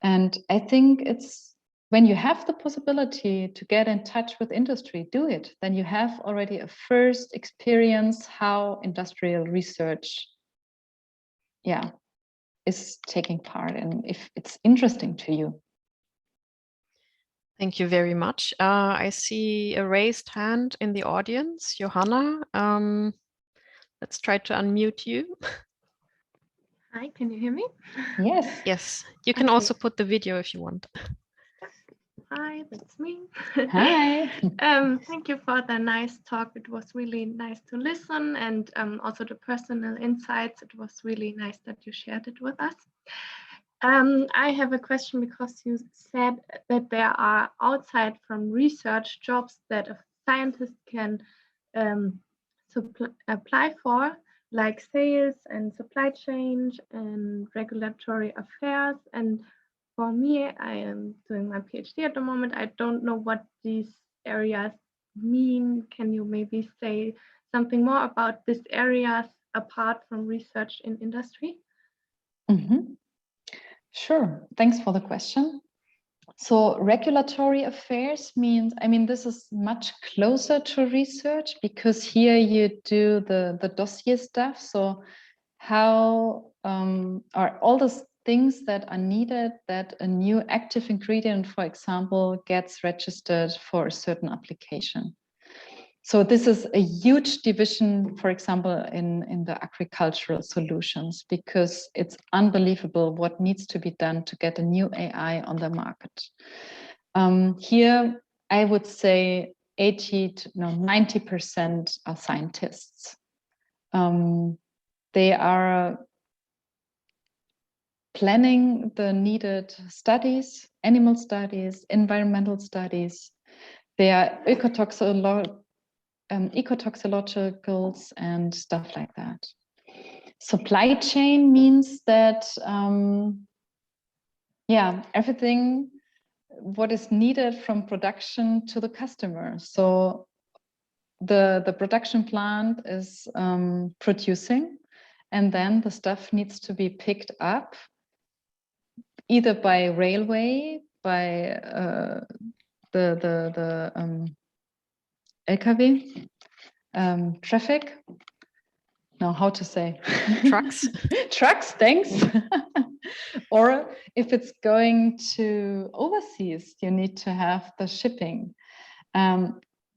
And I think it's when you have the possibility to get in touch with industry, do it. Then you have already a first experience how industrial research is taking part, and if it's interesting to you. Thank you very much. I see a raised hand in the audience. Johanna, let's try to unmute you. Hi, can you hear me? Yes. Yes, you can also put the video if you want. Hi, that's me. Hi. Thank you for the nice talk. It was really nice to listen, and also the personal insights. It was really nice that you shared it with us. I have a question because you said that there are outside from research jobs that a scientist can apply for, like sales and supply chain and regulatory affairs. And for me, I am doing my PhD at the moment. I don't know what these areas mean. Can you maybe say something more about these areas apart from research in industry? Mm-hmm. Sure, thanks for the question. So regulatory affairs means, I mean, this is much closer to research because here you do the dossier stuff. So how are all those things that are needed that a new active ingredient, for example, gets registered for a certain application. So this is a huge division, for example, in the agricultural solutions, because it's unbelievable what needs to be done to get a new AI on the market. Here, I would say 90% are scientists. They are planning the needed studies, animal studies, environmental studies. They are ecotoxicological and stuff like that. Supply chain means that, everything what is needed from production to the customer. So the production plant is producing, and then the stuff needs to be picked up either by railway, by the LKW, traffic. Now, how to say? Trucks. Trucks, thanks. Or if it's going to overseas, you need to have the shipping.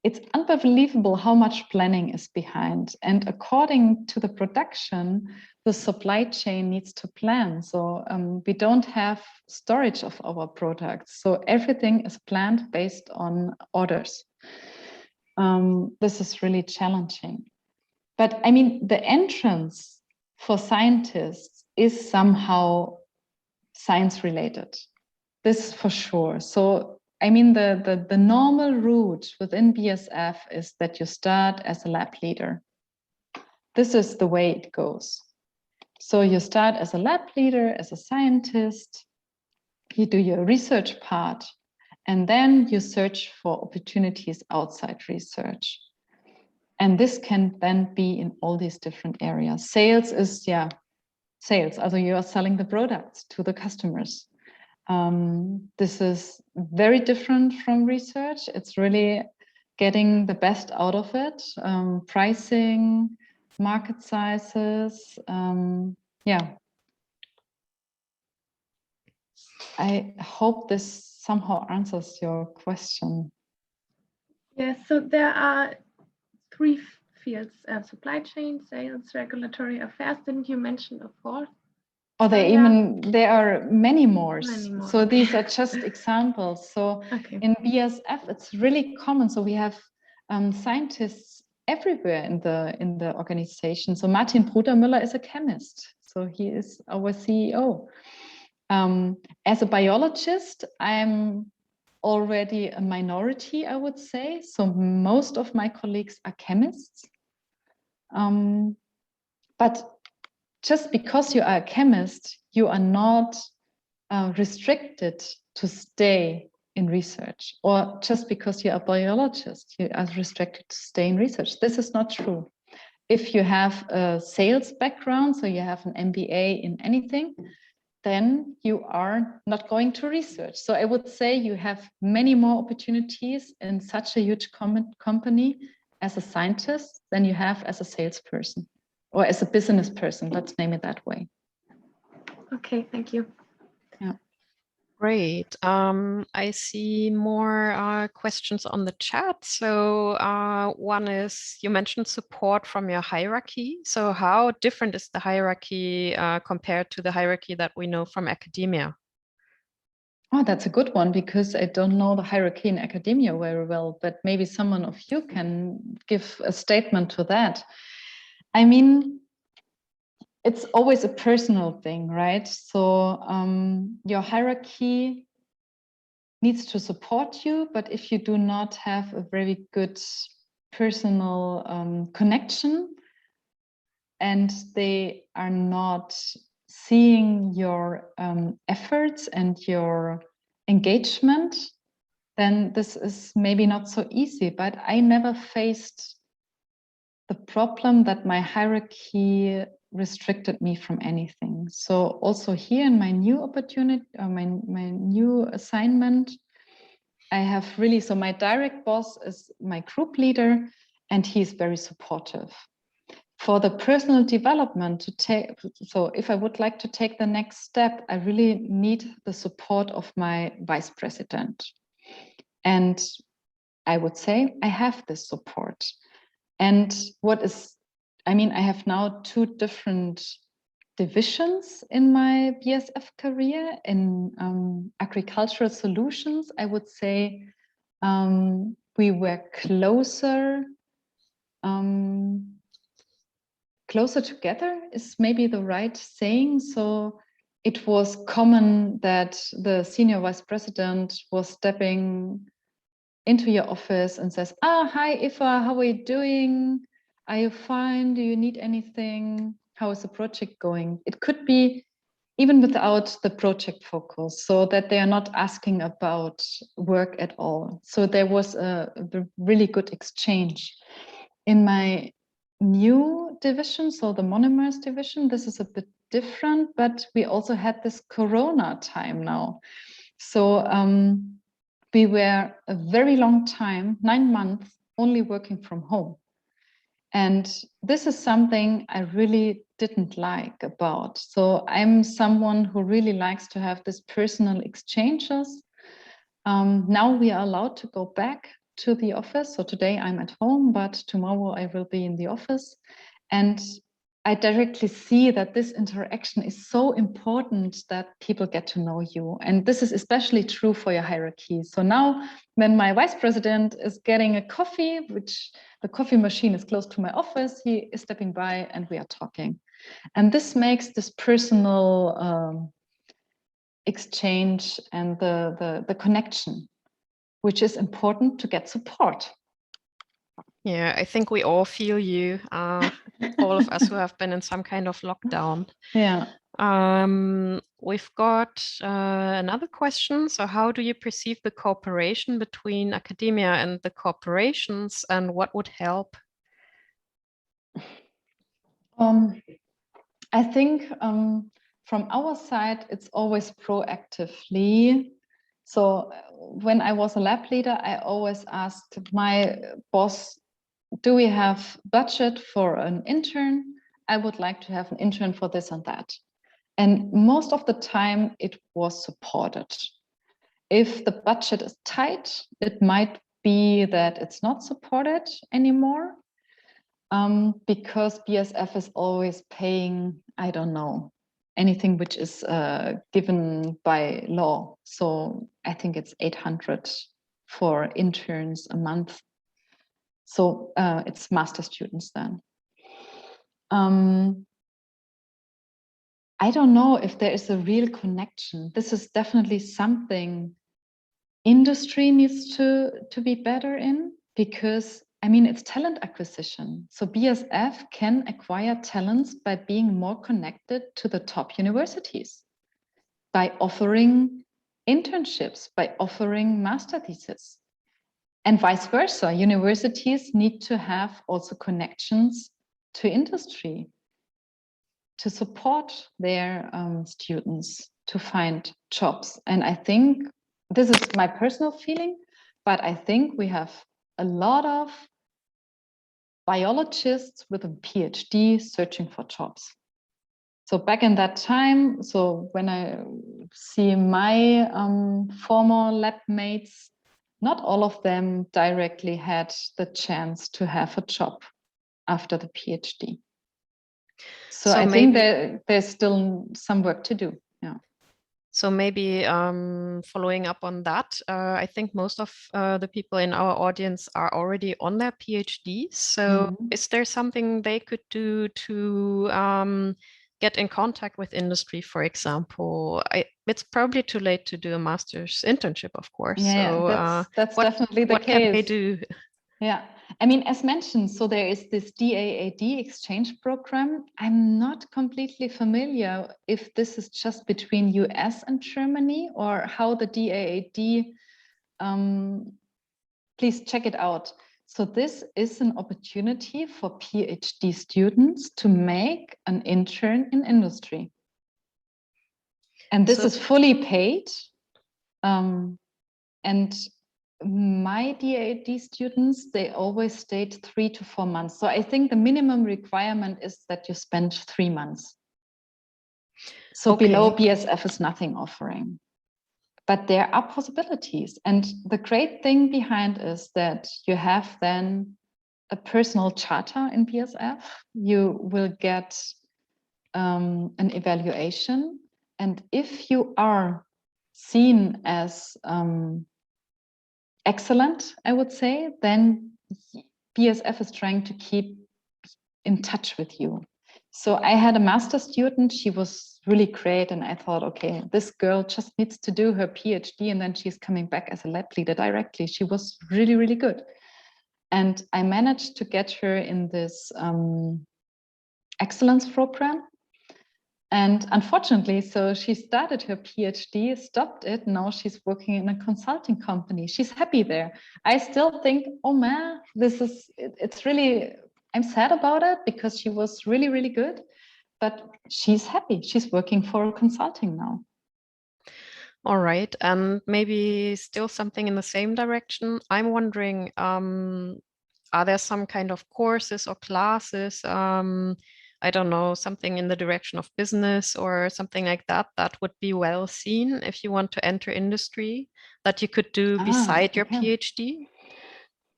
It's unbelievable how much planning is behind. And according to the production, the supply chain needs to plan. So we don't have storage of our products. So everything is planned based on orders. This is really challenging. But I mean, the entrance for scientists is somehow science related. This for sure. So I mean, the normal route within BASF is that you start as a lab leader. This is the way it goes. So you start as a lab leader, as a scientist, you do your research part, and then you search for opportunities outside research. And this can then be in all these different areas. Sales is, sales. Also, you are selling the products to the customers. This is very different from research. It's really getting the best out of it. Pricing, market sizes. I hope this somehow answers your question. Yes, so there are three fields, supply chain, sales, regulatory affairs. Didn't you mention a fourth? Oh, there are many more. So okay. These are just examples. So okay. In BASF, it's really common. So we have scientists everywhere in the organization. So Martin Brudermüller is a chemist. So he is our CEO. As a biologist, I'm already a minority, I would say. So most of my colleagues are chemists. But just because you are a chemist, you are not restricted to stay in research, or just because you are a biologist, you are restricted to stay in research. This is not true. If you have a sales background, so you have an MBA in anything, then you are not going to research. So I would say you have many more opportunities in such a huge company as a scientist than you have as a salesperson or as a business person. Let's name it that way. Okay, thank you. Yeah. Great. I see more questions on the chat. So one is, you mentioned support from your hierarchy. So how different is the hierarchy compared to the hierarchy that we know from academia? Oh, that's a good one, because I don't know the hierarchy in academia very well, but maybe someone of you can give a statement to that. I mean, it's always a personal thing, right? So your hierarchy needs to support you, but if you do not have a very good personal connection and they are not seeing your efforts and your engagement, then this is maybe not so easy. But I never faced the problem that my hierarchy restricted me from anything. So also here in my new opportunity, my new assignment, I have really, so my direct boss is my group leader, and he's very supportive. For the personal development to take, so if I would like to take the next step, I really need the support of my vice president. And I would say I have this support. And what is, I mean, I have now 2 different divisions in my BSF career. In agricultural solutions, I would say we were closer together is maybe the right saying. So it was common that the senior vice president was stepping into your office and says, hi, Eva, how are you doing? Are you fine? Do you need anything? How is the project going? It could be even without the project focus, so that they are not asking about work at all. So there was a really good exchange. In my new division, so the monomers division, this is a bit different, but we also had this Corona time now. So we were a very long time, 9 months, only working from home. And this is something I really didn't like about. So I'm someone who really likes to have this personal exchanges. Now we are allowed to go back to the office. So today I'm at home, but tomorrow I will be in the office. And I directly see that this interaction is so important that people get to know you. And this is especially true for your hierarchy. So now when my vice president is getting a coffee, which the coffee machine is close to my office, he is stepping by and we are talking. And this makes this personal exchange and the connection, which is important to get support. Yeah, I think we all feel you, all of us who have been in some kind of lockdown. Yeah. We've got another question. So how do you perceive the cooperation between academia and the corporations, and what would help? I think from our side, it's always proactively. So when I was a lab leader, I always asked my boss, do we have budget for an intern? I would like to have an intern for this and that. And most of the time it was supported. If the budget is tight, it might be that it's not supported anymore. Because BSF is always paying, I don't know, anything which is given by law. So I think it's 800 for interns a month. So it's master students then. I don't know if there is a real connection. This is definitely something industry needs to be better in, because I mean, it's talent acquisition. So BSF can acquire talents by being more connected to the top universities, by offering internships, by offering master theses, and vice versa. Universities need to have also connections to industry to support their students to find jobs. And I think this is my personal feeling, but I think we have a lot of biologists with a PhD searching for jobs. So back in that time, so when I see my former lab mates, not all of them directly had the chance to have a job after the PhD. So I think there's still some work to do. Yeah. So maybe following up on that, I think most of the people in our audience are already on their PhD. So is there something they could do to get in contact with industry, for example? It's probably too late to do a master's internship, of course. Yeah, so, that's definitely the case. What can they do? Yeah, I mean, as mentioned, so there is this DAAD exchange program. I'm not completely familiar if this is just between US and Germany or how the DAAD, please check it out. So this is an opportunity for PhD students to make an intern in industry. And this is fully paid. And my DAD students, they always stayed 3 to 4 months. So I think the minimum requirement is that you spend 3 months. So below BSF is nothing offering. But there are possibilities. And the great thing behind is that you have then a personal charter in BSF. You will get an evaluation. And if you are seen as excellent, I would say, then BSF is trying to keep in touch with you. So I had a master student, she was really great. And I thought, okay, this girl just needs to do her PhD and then she's coming back as a lab leader directly. She was really, really good. And I managed to get her in this excellence program. And unfortunately, so she started her PhD, stopped it. Now she's working in a consulting company. She's happy there. I still think, oh man, it's really, I'm sad about it because she was really, really good, but she's happy. She's working for consulting now. All right. And maybe still something in the same direction. I'm wondering, are there some kind of courses or classes, I don't know, something in the direction of business or something like that, that would be well seen if you want to enter industry that you could do beside your PhD?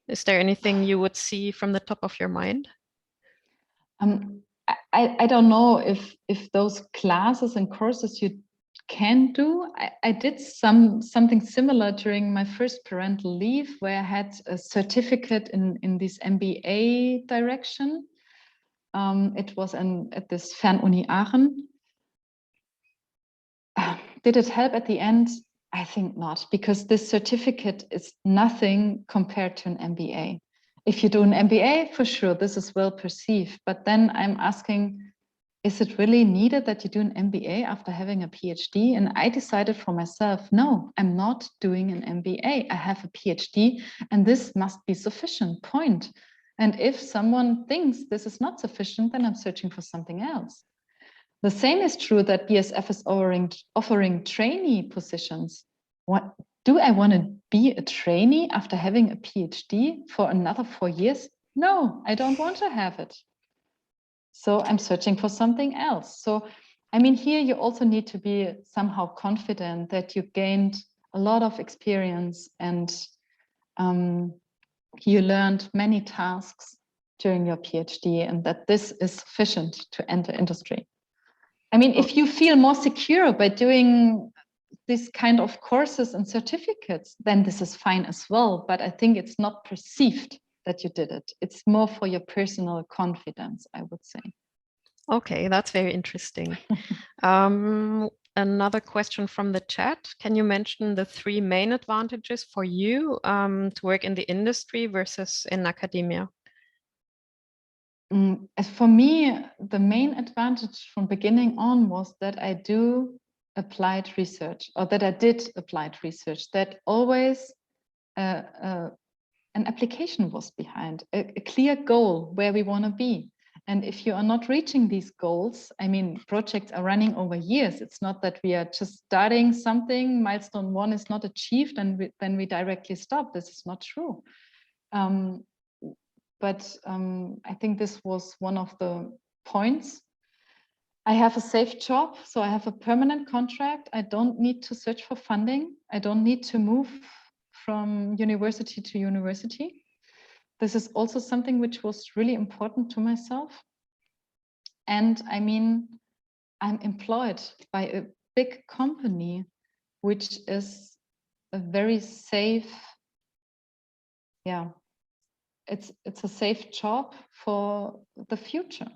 Is there anything you would see from the top of your mind? I don't know if those classes and courses you can do. I did something similar during my first parental leave where I had a certificate in this MBA direction. It was at this Fernuni Aachen. Did it help at the end? I think not, because this certificate is nothing compared to an MBA. If you do an MBA, for sure, this is well perceived. But then I'm asking, is it really needed that you do an MBA after having a PhD? And I decided for myself, no, I'm not doing an MBA. I have a PhD and this must be sufficient, point. And if someone thinks this is not sufficient, then I'm searching for something else. The same is true that BSF is offering trainee positions. What do I want to be a trainee after having a PhD for another 4 years? No, I don't want to have it. So I'm searching for something else. So, I mean, here you also need to be somehow confident that you gained a lot of experience and you learned many tasks during your PhD and that this is sufficient to enter industry. I mean, if you feel more secure by doing this kind of courses and certificates, then this is fine as well. But I think it's not perceived that you did it. It's more for your personal confidence, I would say. Okay, that's very interesting. Another question from the chat. Can you mention the 3 main advantages for you to work in the industry versus in academia? As for me, the main advantage from beginning on was that I do applied research, or that I did applied research, that always an application was behind, a clear goal where we want to be. And if you are not reaching these goals, I mean, projects are running over years. It's not that we are just starting something, milestone 1 is not achieved, and then we directly stop. This is not true. But I think this was one of the points. I have a safe job, so I have a permanent contract. I don't need to search for funding. I don't need to move from university to university. This is also something which was really important to myself. And I mean, I'm employed by a big company, which is a very safe, it's a safe job for the future.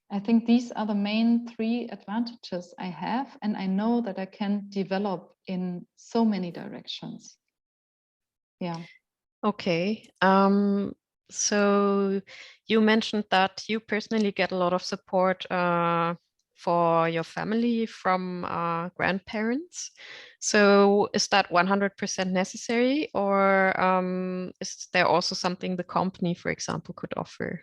I think these are the main 3 advantages I have, and I know that I can develop in so many directions. Yeah. Okay. So you mentioned that you personally get a lot of support for your family from grandparents. So is that 100% necessary, or is there also something the company, for example, could offer?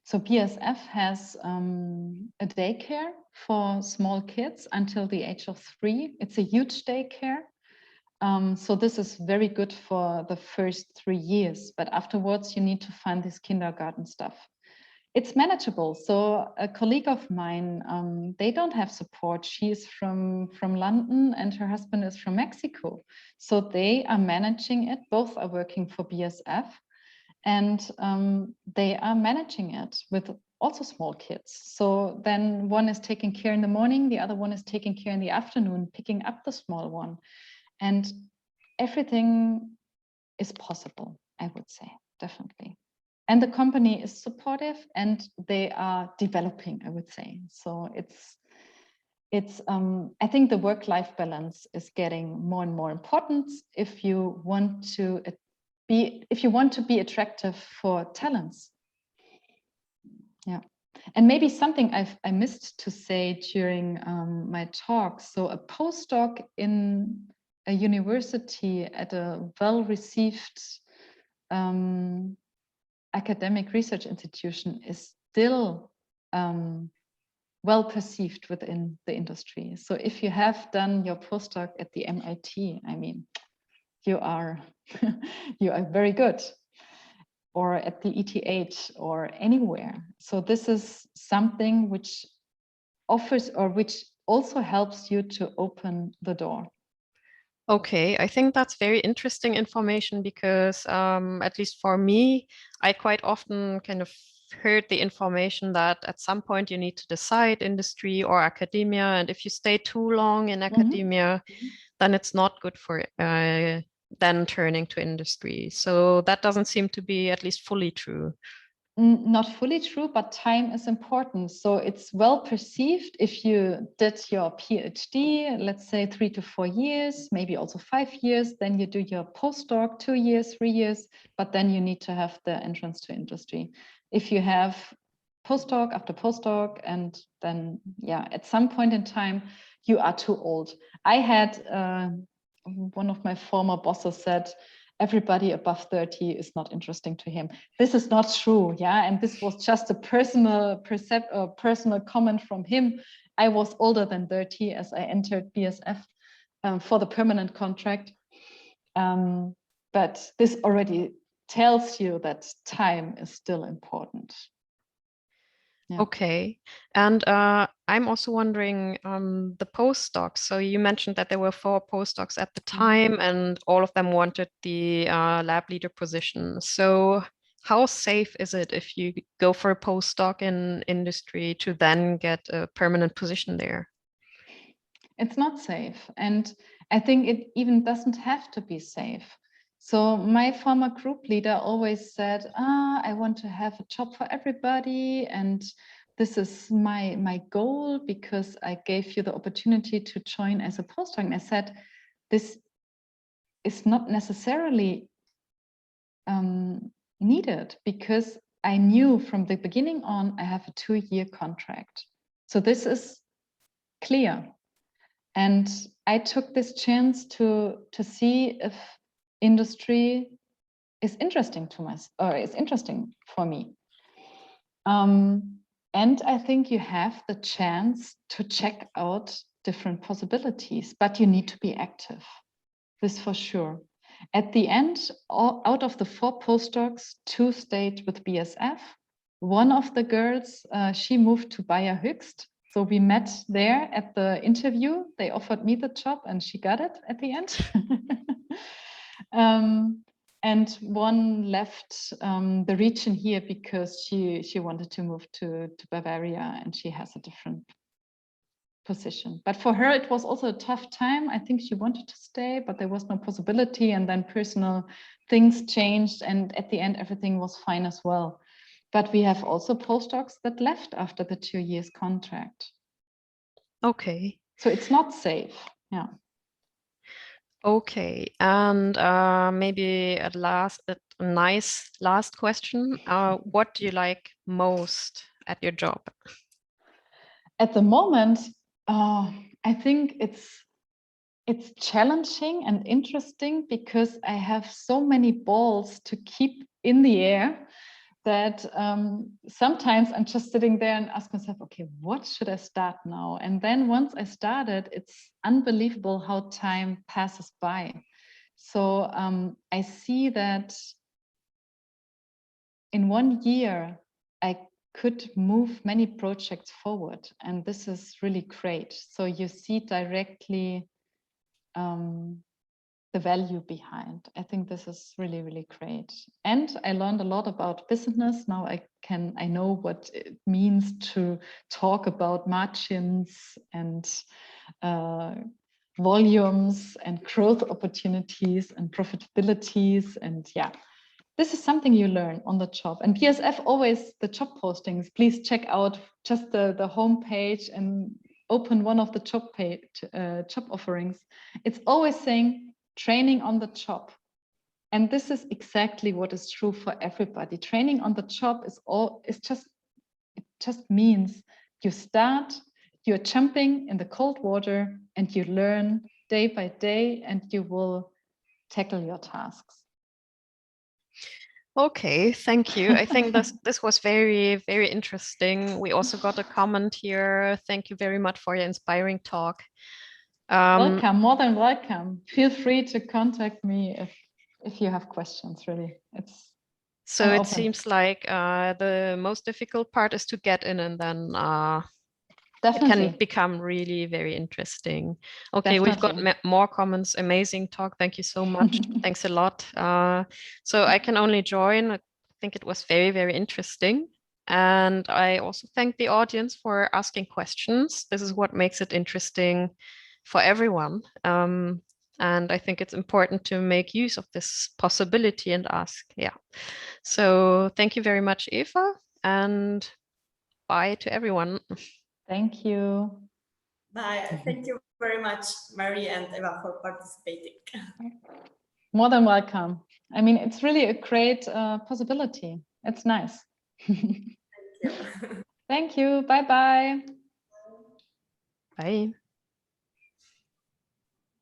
So BASF has a daycare for small kids until the age of 3. It's a huge daycare. So this is very good for the first 3 years, but afterwards you need to find this kindergarten stuff. It's manageable. So a colleague of mine, they don't have support. She's from London and her husband is from Mexico. So they are managing it. Both are working for BASF, and they are managing it with also small kids. So then one is taking care in the morning, the other one is taking care in the afternoon, picking up the small one. And everything is possible, I would say, definitely. And the company is supportive and they are developing, I would say. So I think the work-life balance is getting more and more important if you want to be attractive for talents. Yeah. And maybe something I missed to say during my talk. So a postdoc in a university at a well-received academic research institution is still well perceived within the industry. So if you have done your postdoc at the MIT, I mean, you are very good, or at the ETH or anywhere. So this is something which offers, or which also helps you to open the door. Okay, I think that's very interesting information because at least for me, I quite often kind of heard the information that at some point you need to decide industry or academia, and if you stay too long in academia, then it's not good for then turning to industry. So that doesn't seem to be at least fully true. Not fully true, but time is important. So it's well perceived if you did your PhD, let's say 3 to 4 years, maybe also 5 years, then you do your postdoc 2 years, 3 years, but then you need to have the entrance to industry. If you have postdoc after postdoc, and then, yeah, at some point in time, you are too old. I had one of my former bosses said, everybody above 30 is not interesting to him. This is not true, yeah, and this was just a personal comment from him. I was older than 30 as I entered BASF for the permanent contract, but this already tells you that time is still important. Yeah. Okay, and I'm also wondering the postdocs. So you mentioned that there were 4 postdocs at the time, and all of them wanted the lab leader position. So how safe is it if you go for a postdoc in industry to then get a permanent position there? It's not safe, and I think it even doesn't have to be safe. So my former group leader always said, I want to have a job for everybody, and this is my goal because I gave you the opportunity to join as a postdoc. And I said, this is not necessarily needed, because I knew from the beginning on I have a 2-year contract. So this is clear. And I took this chance to see if industry is interesting to us, or is interesting for me. And I think you have the chance to check out different possibilities, but you need to be active. This for sure. At the end, out of the 4 postdocs, 2 stayed with BASF. One of the girls, she moved to Bayer Höchst. So we met there at the interview. They offered me the job and she got it at the end. And one left the region here because she wanted to move to Bavaria, and she has a different position. But for her, it was also a tough time. I think she wanted to stay, but there was no possibility. And then personal things changed. And at the end, everything was fine as well. But we have also postdocs that left after the 2 years contract. Okay. So it's not safe. Yeah. Okay, and maybe a nice last question. What do you like most at your job? At the moment, I think it's challenging and interesting because I have so many balls to keep in the air that sometimes I'm just sitting there and ask myself, okay, what should I start now? And then once I started, it's unbelievable how time passes by. So I see that in 1 year, I could move many projects forward, and this is really great. So you see directly the value behind. I think this is really, really great. And I learned a lot about business. Now I know what it means to talk about margins and volumes and growth opportunities and profitabilities. And yeah, this is something you learn on the job. And BASF always, the job postings, please check out just the homepage and open one of the job offerings. It's always saying training on the job. And this is exactly what is true for everybody. Training on the job it just means you start, you're jumping in the cold water and you learn day by day and you will tackle your tasks. Okay, thank you. I think this was very, very interesting. We also got a comment here. Thank you very much for your inspiring talk. Welcome, more than welcome. Feel free to contact me if you have questions, really. So it seems like the most difficult part is to get in, and then it can become really very interesting. Okay, we've got more comments. Amazing talk. Thank you so much. Thanks a lot. So I can only join. I think it was very, very interesting. And I also thank the audience for asking questions. This is what makes it interesting for everyone. And I think it's important to make use of this possibility and ask. Yeah. So thank you very much, Eva, and bye to everyone. Thank you. Bye. Thank you very much, Mary and Eva, for participating. More than welcome. I mean, it's really a great possibility. It's nice. Thank you. Thank you. Bye-bye. Bye.